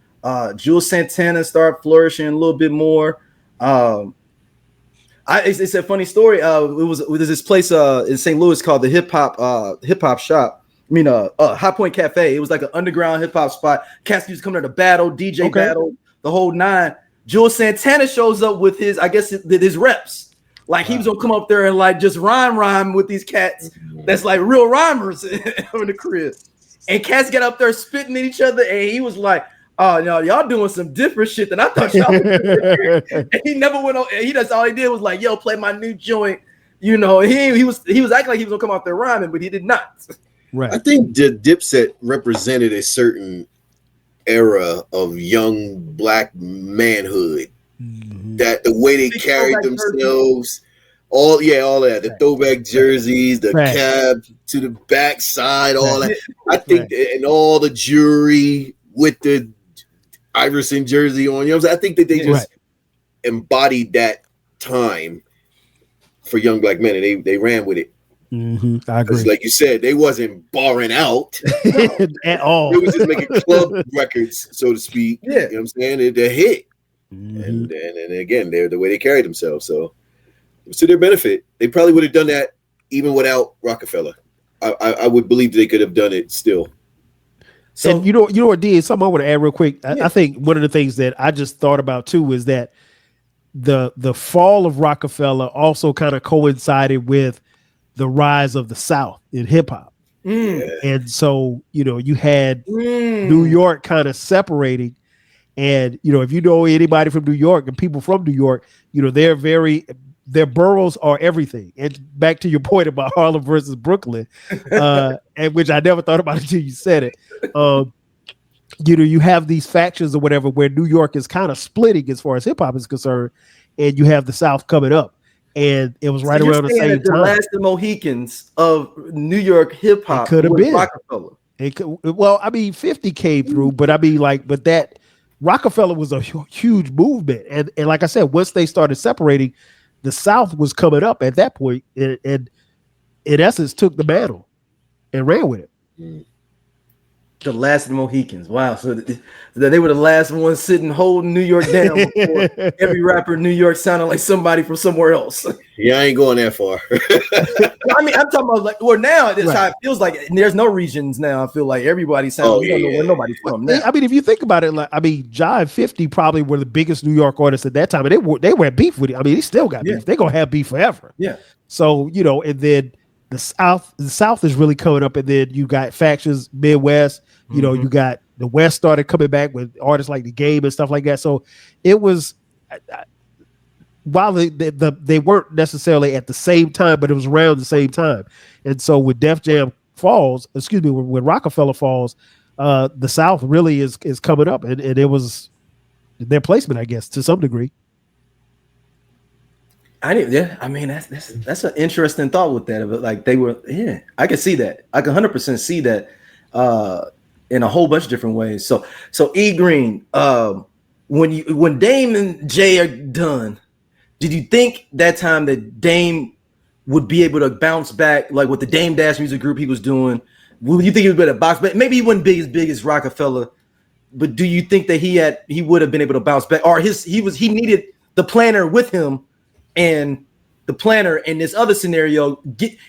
Jules Santana start flourishing a little bit more. It's a funny story. There's this place in St. Louis called the Hip Hop Shop. High Point Cafe. It was like an underground hip hop spot. Cats used to come there to battle, DJ battle, the whole nine. Jules Santana shows up with his reps. Like he was gonna come up there and like just rhyme with these cats. That's like real rhymers in the crib. And cats get up there spitting at each other, and he was like, "Oh, y'all doing some different shit than I thought y'all were doing." And he never went on. That's all he did was like, "Yo, play my new joint." He was acting like he was gonna come out there rhyming, but he did not.
Right.
I think the Dipset represented a certain era of young black manhood. Mm-hmm. That the way they carried themselves, all that, the throwback jerseys, the cab to the backside, all that. I think, and all the jewelry with the Iverson jersey on. I think that they just embodied that time for young black men, and they ran with it
I agree.
Like you said, they wasn't barring out
at all.
They was just making club records, so to speak.
Yeah.
You know what I'm saying? They're hit. And again, they're the way they carry themselves. So to their benefit, they probably would have done that even without Rockefeller. I would believe they could have done it still.
So and you know what, D, something I want to add real quick. I think one of the things that I just thought about too is that the fall of Rockefeller also kind of coincided with the rise of the South in hip hop. And so, you had New York kind of separating. And, if you know anybody from New York and people from New York, their boroughs are everything. And back to your point about Harlem versus Brooklyn, and which I never thought about until you said it. You have these factions or whatever where New York is kind of splitting as far as hip hop is concerned, and you have the South coming up. And it was right around the same time.
The last of Mohicans of New York hip hop
could have been
Rockefeller.
Well, I mean, 50 came through, but I mean, but that Rockefeller was a huge movement, and like I said, once they started separating, the South was coming up at that point, and in essence took the mantle and ran with it.
The last of the Mohicans. Wow. So they were the last ones sitting holding New York down before every rapper in New York sounded like somebody from somewhere else.
Yeah, I ain't going that far.
I mean, I'm talking about now this how it feels like. And there's no regions now. I feel like everybody sounds don't know where nobody's from now.
I mean, if you think about it, Jai and 50 probably were the biggest New York artists at that time, and they were at beef with it. I mean, they still got beef. They're gonna have beef forever.
Yeah.
So, and then the South is really coming up, and then you got factions, Midwest, you got the West started coming back with artists like The Game and stuff like that. So it was, while they weren't necessarily at the same time, but it was around the same time. And so when Def Jam falls, when Rockefeller falls, the South really is coming up, and it was their placement, I guess, to some degree.
I mean, that's an interesting thought with that. But like they were, I can see that. I can 100% see that in a whole bunch of different ways. So E Green, when Dame and Jay are done, did you think that time that Dame would be able to bounce back, like with the Dame Dash music group he was doing? Would you think he was better box back? Maybe he wasn't big as Rockefeller, but do you think that he would have been able to bounce back, or he needed the planner with him? And the planner in this other scenario,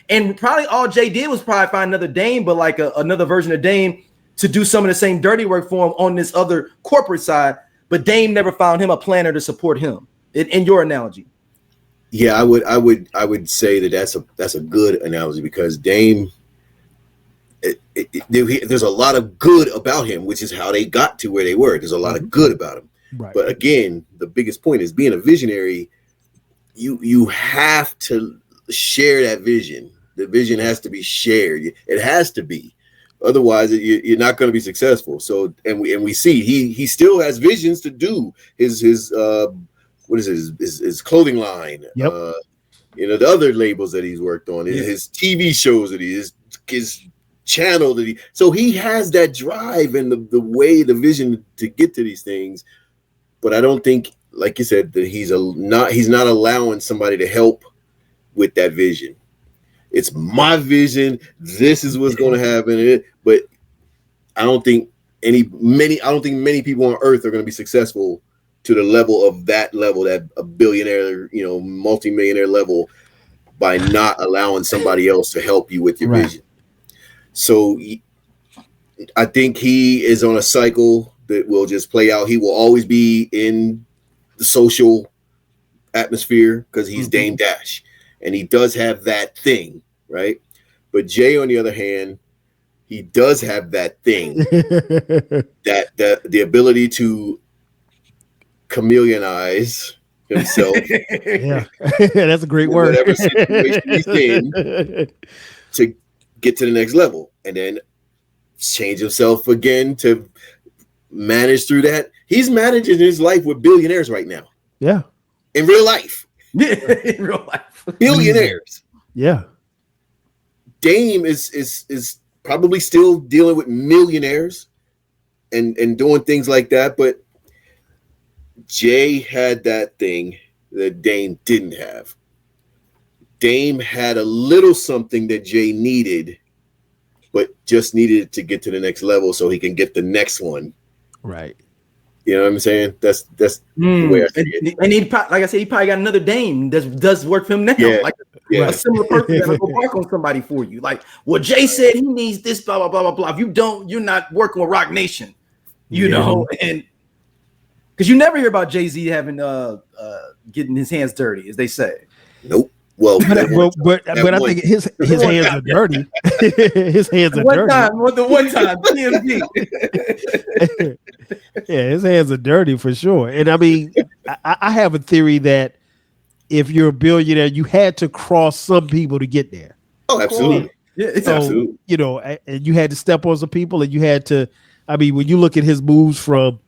and probably all Jay did was probably find another Dame, but like another version of Dame to do some of the same dirty work for him on this other corporate side. But Dame never found him a planner to support him. In your analogy,
yeah, I would say that's a good analogy, because Dame, there's a lot of good about him, which is how they got to where they were. There's a lot of good about him, right. But again, the biggest point is being a visionary. You have to share that vision. The vision has to be shared. It has to be. Otherwise, you're not going to be successful. So, and we see he still has visions to do his clothing line.
Yep.
The other labels that he's worked on, his TV shows that his channel that so he has that drive and the vision to get to these things. But I don't think, like you said, that he's not allowing somebody to help with that vision. It's my vision. This is what's going to happen. But I don't think many people on earth are going to be successful to the level that a billionaire, multimillionaire level, by not allowing somebody else to help you with your vision. So I think he is on a cycle that will just play out. He will always be in the social atmosphere because he's Dame Dash, and he does have that thing, right? But Jay, on the other hand, he does have that thing, that the ability to chameleonize himself.
Yeah, that's a great word.
Whatever situation he's in, to get to the next level, and then change himself again to manage through that. He's managing his life with billionaires right now.
Yeah.
In real life.
In real life.
Billionaires.
Yeah.
Dame is probably still dealing with millionaires and doing things like that, but Jay had that thing that Dame didn't have. Dame had a little something that Jay needed, but just needed it to get to the next level so he can get the next one.
Right.
You know what I'm saying? That's the way I see it.
And he, like I said, he probably got another Dame that does work for him now.
Yeah.
Like a similar person that'll go bark on somebody for you. Like, well, Jay said he needs this, blah, blah, blah, blah, blah. If you don't, you're not working with Roc Nation, you know? And because you never hear about Jay-Z having getting his hands dirty, as they say.
Nope. Well,
but I think his hands are dirty. His hands are dirty.
The one time, TMZ.
Yeah, his hands are dirty for sure. And I mean, I have a theory that if you're a billionaire, you had to cross some people to get there.
Oh, absolutely.
Yeah, it's
so,
absolutely.
You know, and you had to step on some people, and you had to. I mean, when you look at his moves from,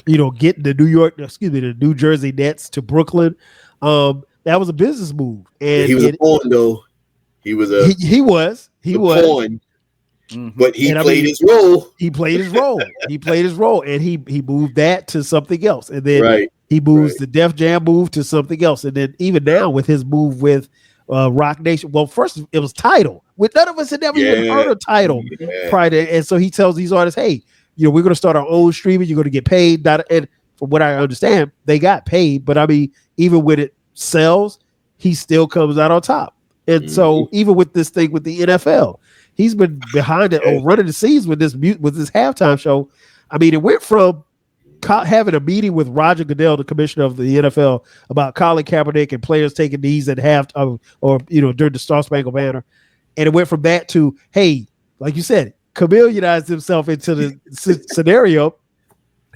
you know, getting the New Jersey Nets to Brooklyn, that was a business move. And
he was a pawn, though. He was a
he was
pawn. But he played his role.
He played his role. And he moved that to something else. And then he moves the Def Jam move to something else. And then even now with his move with Roc Nation, well, first it was Tidal. With none of us had never even heard of Tidal prior to, and so he tells these artists, hey, you know, we're going to start our own streaming. You're going to get paid. And from what I understand, they got paid. But I mean, even when it sells, he still comes out on top. And so even with this thing with the NFL, he's been behind it or running the scenes with this halftime show. I mean, it went from having a meeting with Roger Goodell, the commissioner of the NFL, about Colin Kaepernick and players taking knees at halftime or you know during the Star Spangled Banner, and it went from that to, hey, like you said, chameleonized himself into the scenario.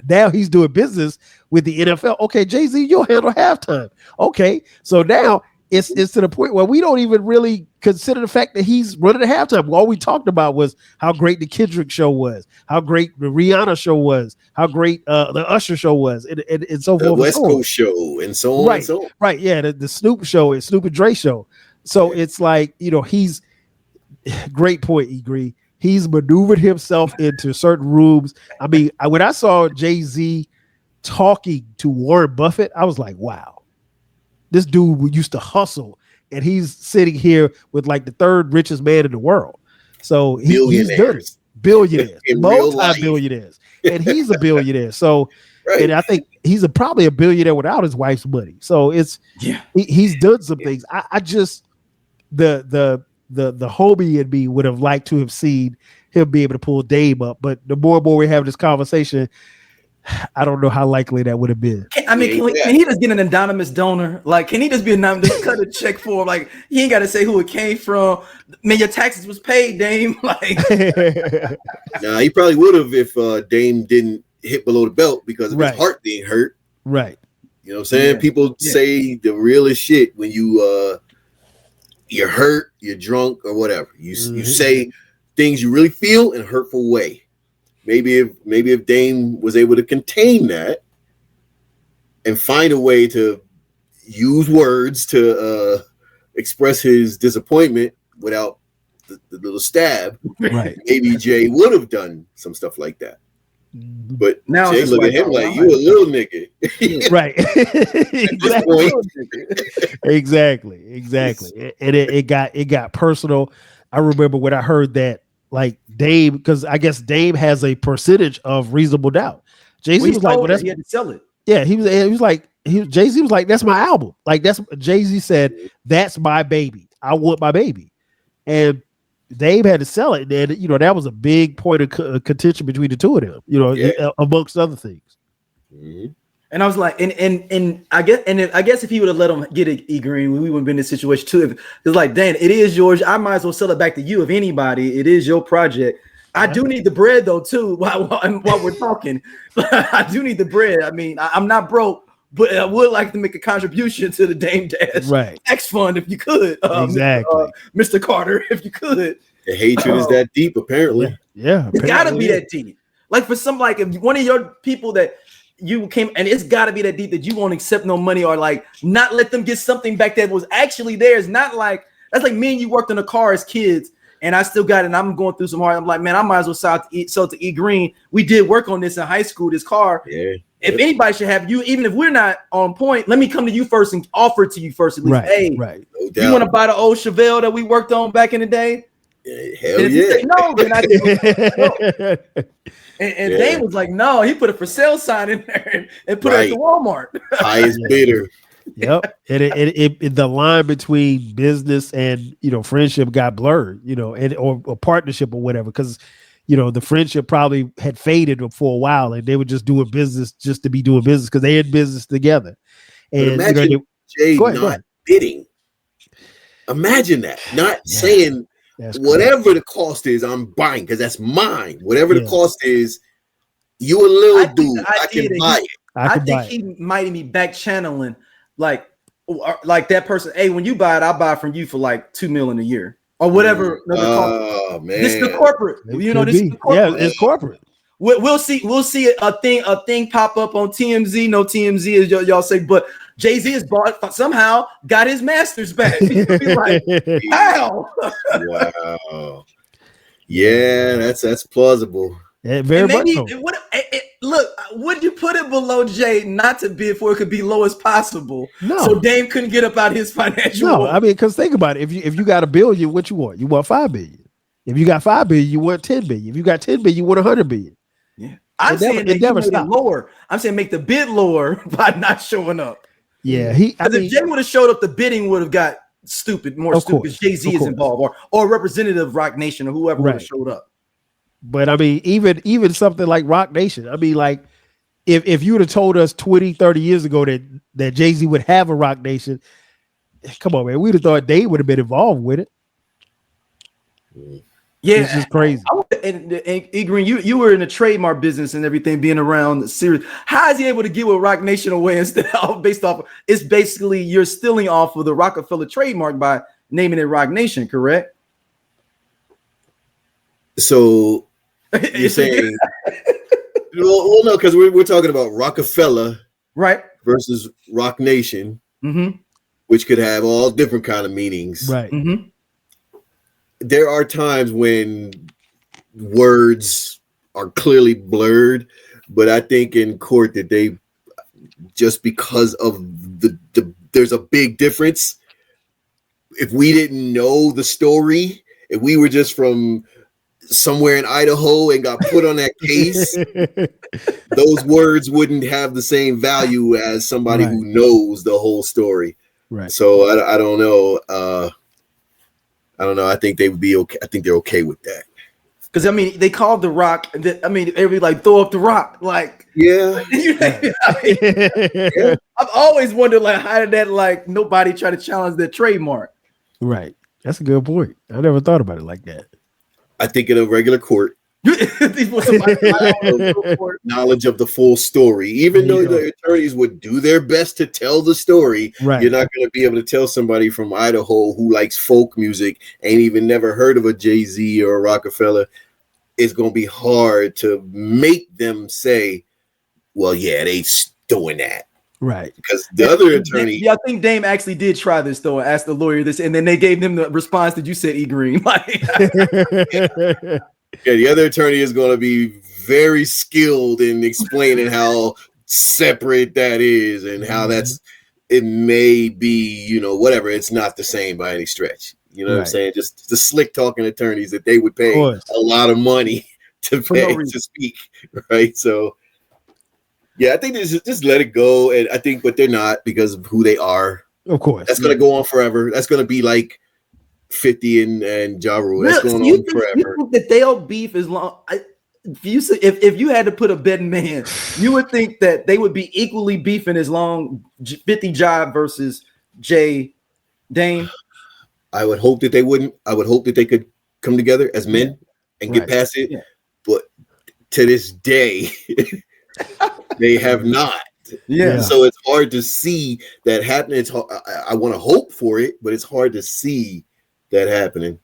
Now he's doing business with the NFL. Okay, Jay-Z, you'll handle halftime. Okay, so now it's to the point where we don't even really consider the fact that he's running the halftime. All we talked about was how great the Kendrick show was, how great the Rihanna show was, how great the Usher show was, and so forth.
The West Coast show, and so on.
Right,
and so on.
Right, yeah, the Snoop show and Snoop and Dre show. So it's like, you know, he's great point, Egre. He's maneuvered himself into certain rooms. I mean, when I saw Jay-Z talking to Warren Buffett, I was like, wow. This dude used to hustle, and he's sitting here with like the third richest man in the world. So he's done it. Billionaires, multi-billionaires, and he's a billionaire. So, and I think he's probably a billionaire without his wife's money. So he's done some things. I just the homie in me would have liked to have seen him be able to pull Dame up, but the more and more we have this conversation, I don't know how likely that would have been.
Can he just get an anonymous donor? Like, can he just be anonymous, cut a check for him? Like, he ain't got to say who it came from. Man, your taxes was paid, Dame. Like,
nah, he probably would have if Dame didn't hit below the belt because of his heart being hurt.
Right.
You know what I'm saying? Yeah. People say the realest shit when you're hurt, you're drunk, or whatever. You say things you really feel in a hurtful way. Maybe if Dame was able to contain that and find a way to use words to express his disappointment without the little stab, maybe Jay would have done some stuff like that. But now Jay look at him like, you a little nigga.
Right. Exactly. And it got personal. I remember when I heard that, like Dame, because I guess Dame has a percentage of Reasonable Doubt. Jay-Z was like, well, that's,
he had to sell it.
Yeah, Jay-Z was like, that's my album. Like, that's Jay-Z said, that's my baby. I want my baby. And Dame had to sell it. And then, you know, that was a big point of contention between the two of them, you know, amongst other things.
Mm-hmm.
And I was like, and I guess if he would have let him get it, E-Green, we wouldn't been in this situation too. It's like, Dan, it is yours. I might as well sell it back to you. If anybody, it is your project. I do need the bread though too. While we're talking, I do need the bread. I mean, I'm not broke, but I would like to make a contribution to the Dame Dash X Fund if you could.
Exactly,
Mr. Carter, if you could.
The hatred is that deep, apparently.
Yeah,
it's got to be that deep. Like for some, like if one of your people that you came, and it's got to be that deep that you won't accept no money or like not let them get something back that was actually theirs. Not like that's like me and you worked in a car as kids, and I still got it. And I'm going through some hard. I'm like, man, I might as well sell to E Green. We did work on this in high school. This car, if anybody should have you, even if we're not on point, let me come to you first and offer it to you first at least. Hey, no you want to buy the old Chevelle that we worked on back in the day?
Hell yeah.
Say no, then I no. And Dame was like, no, he put a for sale sign in there and put it at the Walmart.
Highest bidder.
Yep. And the line between business and, friendship got blurred, or partnership or whatever. Because, the friendship probably had faded for a while and they were just doing business just to be doing business because they had business together. And
imagine Jay not bidding. Imagine that. Not saying whatever the cost is, I'm buying because that's mine. Whatever the cost is, you a little dude. I can buy it.
I think he might be back channeling like that person. Hey, when you buy it, I'll buy it from you for like $2 million a year or whatever.
Oh man,
this is the corporate. This is the corporate.
Yeah, it's corporate.
We'll see a thing pop up on TMZ. No TMZ as y'all say, but Jay-Z has somehow got his masters back. Like, how?
Wow. Yeah, that's plausible.
Yeah, very much so.
Look, would you put it below Jay not to bid for it could be low as possible?
No.
So Dame couldn't get up out his financial.
No, I mean, because think about it. If you got $1 billion, what you want? You want $5 billion. If you got $5 billion, you want $10 billion. If you got $10 billion, you want $100 billion.
Yeah, I'm saying make it lower. I'm saying make the bid lower by not showing up.
Yeah,
if Jay would have showed up, the bidding would have got more stupid because Jay-Z is involved, or a representative of Roc Nation or whoever would have showed up.
But I mean, even something like Roc Nation, I mean, like if you would have told us 20, 30 years ago that Jay-Z would have a Roc Nation, come on, man, we'd have thought they would have been involved with it.
Yeah,
it's just crazy.
And E-Green, you were in the trademark business and everything, being around the series. How is he able to give a Roc Nation away instead of based off? It's basically you're stealing off of the Rockefeller trademark by naming it Roc Nation, correct?
So you're saying, well, no, because we're talking about Rockefeller,
right,
versus Roc Nation, which could have all different kind of meanings,
right.
There are times when words are clearly blurred, but I think in court that they just because of there's a big difference. If we didn't know the story, if we were just from somewhere in Idaho and got put on that case, those words wouldn't have the same value as somebody who knows the whole story.
Right.
So I don't know. I don't know. I think they would be okay. I think they're okay with that.
Because I mean, they called the Rock. I mean, everybody like throw up the Rock. Like,
yeah.
I've always wondered, like, how did that like nobody try to challenge their trademark?
Right. That's a good point. I never thought about it like that.
I think in a regular court, knowledge of the full story, even though the attorneys would do their best to tell the story, you're not going to be able to tell somebody from Idaho who likes folk music, ain't even never heard of a Jay-Z or a Rockefeller. It's going to be hard to make them say, well, yeah, they doing that.
Right.
Because the other attorney.
Yeah, I think Dame actually did try this, though, and asked the lawyer this, and then they gave them the response that you said, E-Green. Like,
yeah, the other attorney is going to be very skilled in explaining how separate that is and how it may be, whatever. It's not the same by any stretch. You know what I'm saying? Just the slick talking attorneys that they would pay a lot of money to pay to speak. Right. So, yeah, I think they just let it go. And I think, but they're not because of who they are.
Of course.
That's going to go on forever. That's going to be like 50 and Ja Rule. That's going on forever.
You think that they'll beef as long? If you had to put a betting man, you would think that they would be equally beefing as long 50 Ja versus Jay Dame.
I would hope that they wouldn't. I would hope that they could come together as men and get past it. Yeah. But to this day, they have not.
Yeah.
So it's hard to see that happening. It's I want to hope for it, but it's hard to see that happening.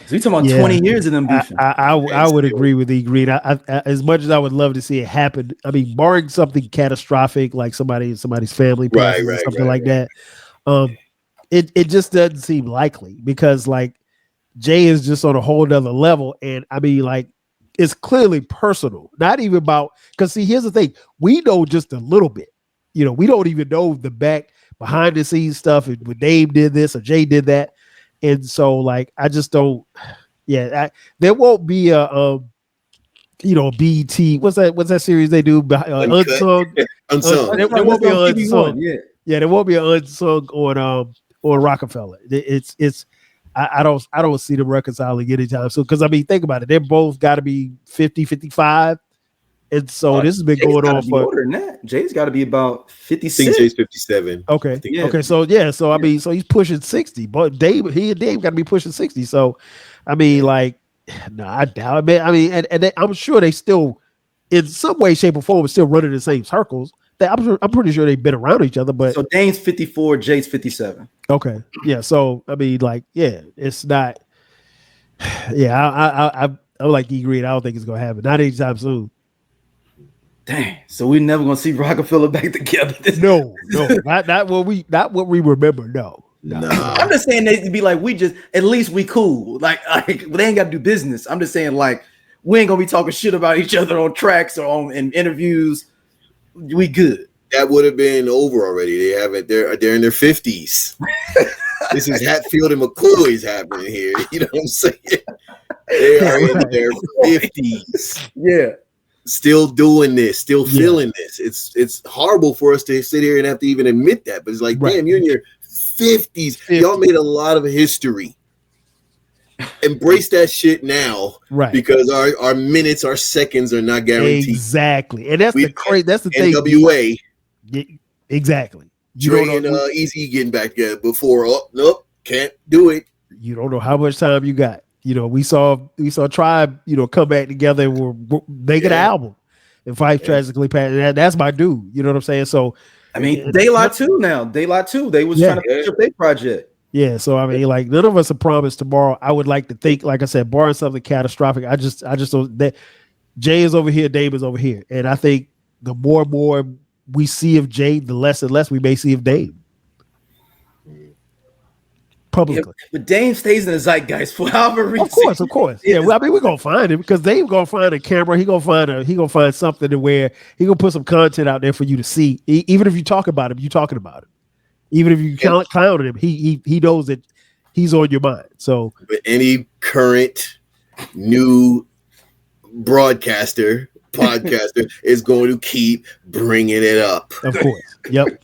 So you're talking about 20 years of them beefing.
I would agree with E-Green. I as much as I would love to see it happen, I mean, barring something catastrophic like somebody's family passes or something like that, it just doesn't seem likely because like Jay is just on a whole nother level. And I mean, like it's clearly personal, not even about, because see, here's the thing, we know just a little bit, we don't even know the behind the scenes stuff, and when Dave did this or Jay did that. And so like, I just don't, there won't be a BT, what's that series they do, unsung. There won't be an unsung. There won't be an unsung on Rockefeller. I don't see them reconciling anytime soon, because I mean, think about it, they're both got to be 50, 55, and so this has been going on for
older than that. Jay's got to be about 56.
I think Jay's 57.
Okay, so I mean, so he's pushing 60, but Dave got to be pushing 60. So I mean, like, no, I doubt it. I mean, and I'm sure they still, in some way, shape, or form, still running the same circles. I'm pretty sure they've been around each other, but
so Dane's 54, Jay's 57.
Okay, yeah. So I mean, like, it's not. Yeah, I'm like E Green. I don't think it's gonna happen. Not anytime soon.
Dang. So we're never gonna see Rockefeller back together.
No, not what we remember. No.
I'm just saying they'd be like, at least we cool. Like they ain't got to do business. I'm just saying, like, we ain't gonna be talking shit about each other on tracks or in interviews. We good.
That would have been over already. They haven't. They're in their 50s. This is Hatfield and McCoy's happening here. You know what I'm saying? They are in their 50s.
Yeah.
Still doing this, still feeling this. It's horrible for us to sit here and have to even admit that. But it's like, damn, you're in your 50s. Y'all made a lot of history. Embrace that shit now,
right?
Because our minutes, our seconds are not guaranteed.
Exactly, and that's the thing.
NWA,
exactly.
Dre and Easy getting back there before. Oh, nope, can't do it.
You don't know how much time you got. We saw Tribe, come back together and we're making an album. And Fife tragically passed. That's my dude. You know what I'm saying? So,
I mean, Daylight 2 now. Daylight 2. They was trying to finish up their project.
Yeah, so I mean, like, none of us are promised tomorrow. I would like to think, like I said, barring something catastrophic, I just don't, that Jay is over here, Dave is over here, and I think the more and more we see of Jay, the less and less we may see of Dave publicly.
Yeah, but Dave stays in the zeitgeist for however reason.
Of course. Yeah, well, I mean, we're gonna find him because Dave gonna find a camera. He gonna find something to where he gonna put some content out there for you to see. Even if you talk about him, you talking about him. Even if you clown him, he knows that he's on your mind. So,
but any current new podcaster is going to keep bringing it up.
Of course. Yep.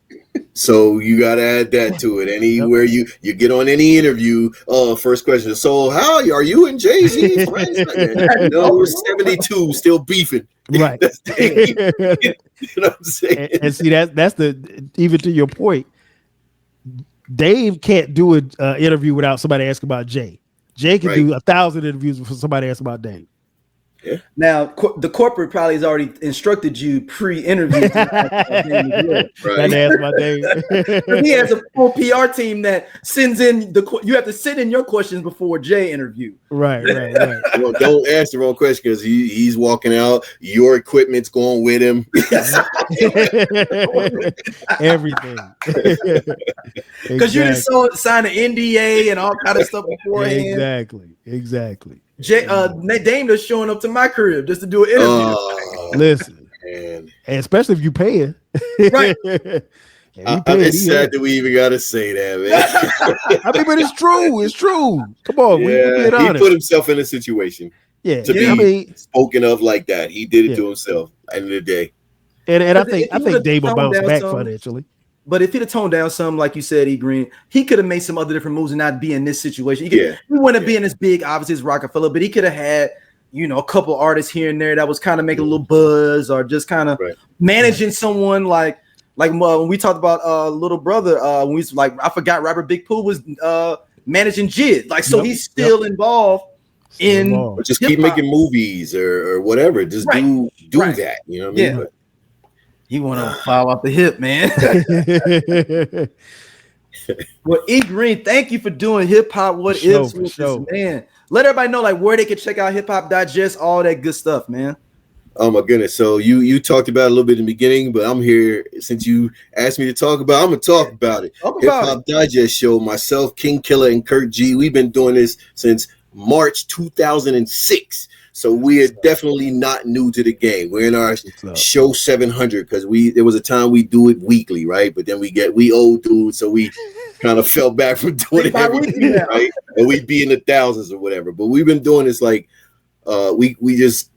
So you got to add that to it. Anywhere you get on any interview, first question. So how are you and Jay-Z friends? No, we're 72, still beefing.
Right.
You know what I'm saying?
And see, that's even to your point. Dave can't do an interview without somebody asking about Jay. Jay can do 1,000 interviews before somebody asks about Dave.
Yeah.
Now, the corporate probably has already instructed you pre-interview.
That's my Dave.
He has a full PR team that sends in you have to send in your questions before Jay interview.
Right.
Well, don't ask the wrong question because he's walking out. Your equipment's going with him.
Everything.
Because you just signed an NDA and all kind of stuff beforehand.
Exactly.
Dame is showing up to my crib just to do an interview.
Listen,
man.
And especially if you paying.
Right.
It's sad that we even got to say that, man.
I mean, but it's true. It's true. Come on, we being honest.
He put himself in a situation to be spoken of like that. He did it to himself at the end of the day.
And I think Dave will bounce back financially.
But if he'd have toned down some, like you said, E Green, he could have made some other different moves and not be in this situation. He wouldn't be in as big, obviously, as Rockefeller, but he could have had, a couple artists here and there that was kind of making a little buzz or just kind of managing someone like when we talked about Little Brother, when we was like, I forgot Robert Big Pooh was managing Jid. Like, so he's still involved in
or just keep making movies or whatever. Just do that. You know what I mean? But,
he want to file off the hip, man. Well, E Green, thank you for doing Hip Hop What Ifs with us, man. Let everybody know where they can check out Hip Hop Digest, all that good stuff, man.
Oh my goodness! So you talked about it a little bit in the beginning, but I'm here since you asked me to talk about. I'm gonna talk about it. Hip Hop Digest show. Myself, King Killer, and Kurt G. We've been doing this since March 2006. So we are definitely not new to the game. We're in our show 700 because there was a time we do it weekly, right? But then we old dudes, so we kind of fell back from doing it every week, right? And we'd be in the thousands or whatever. But we've been doing this like we just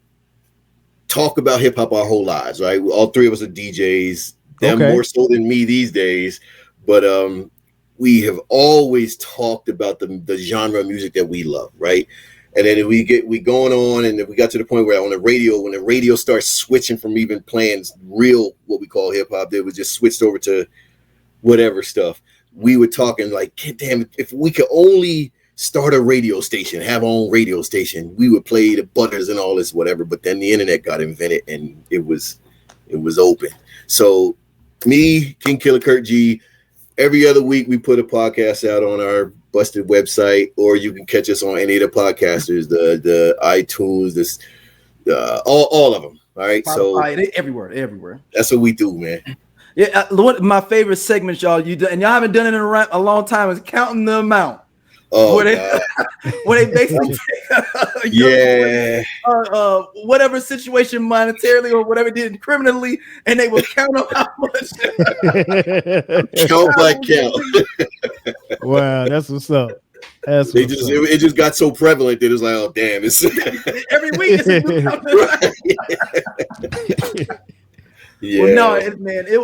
talk about hip hop our whole lives, right? All three of us are DJs. Them more so than me these days, but we have always talked about the genre of music that we love, right? And then we going on, and we got to the point where on the radio, when the radio starts switching from even playing real what we call hip hop, they was just switched over to whatever stuff. We were talking like, damn, if we could only start a radio station, have our own radio station, we would play the Butters and all this whatever. But then the internet got invented, and it was open. So me, King Killer Kurt G, every other week we put a podcast out on our Busted website, or you can catch us on any of the podcasters, the iTunes, all of them. All right, so
everywhere.
That's what we do, man.
Yeah, one of my favorite segments, y'all, and y'all haven't done it in a long time, is counting the amount.
Oh,
where they basically take whatever situation monetarily or whatever did criminally, and they will count up how much.
Count by count.
Wow, that's what's up.
It just got so prevalent that it was like, oh damn, it's
every week. It's a new count. Yeah. Well, no,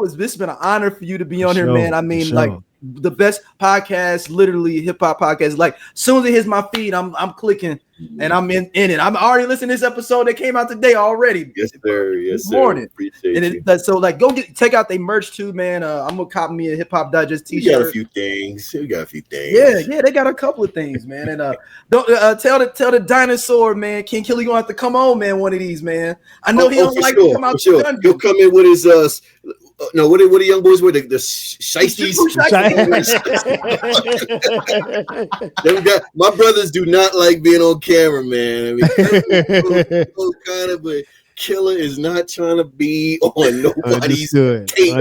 this has been an honor for you to be on here, man. I mean, like the best podcast, literally hip hop podcast. Like, as soon as it hits my feed, I'm clicking and I'm in it. I'm already listening to this episode that came out today already.
Yes, sir.
This morning. Appreciate it. So, like, check out they merch too, man. I'm gonna copy me a Hip Hop Digest t-shirt.
We got a few things.
Yeah, they got a couple of things, man. And don't tell the dinosaur, man. King Killer, you gonna have to come on, man. One of these, man. I know he don't like to come out.
Sure. He'll come in with his no, what are young boys with the shiesties? My brothers do not like being on camera, man. I mean, kind of, but Killer is not trying to be on nobody's tape.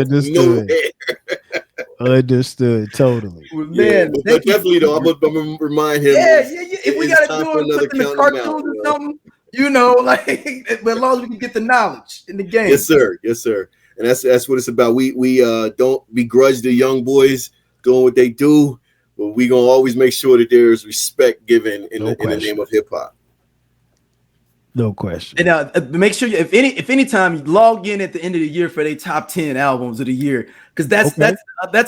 Understood. Totally.
Well, man,
but definitely though, I'm gonna remind him.
Yeah. If we gotta do it, put in the cartoons or something, but as long as we can get the knowledge in the game.
Yes, sir. And that's what it's about. We don't begrudge the young boys doing what they do, but we gonna always make sure that there is respect given in the name of hip hop.
No question.
And make sure if any time you log in at the end of the year for their top 10 albums of the year, because that's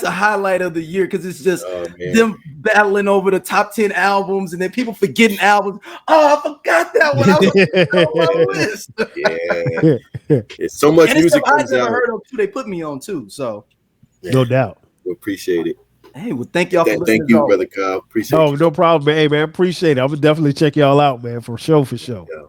a highlight of the year, because it's just them battling over the top 10 albums and then people forgetting albums. Oh, I forgot that one. I was on my list.
Yeah, it's so much music comes out.
Heard of too. They put me on too, so
no doubt.
We appreciate it.
Hey, well, thank y'all for listening.
Thank you, brother Kyle. Appreciate it.
No problem, man. Hey, man, appreciate it. I would definitely check y'all out, man, for sure.
Yeah.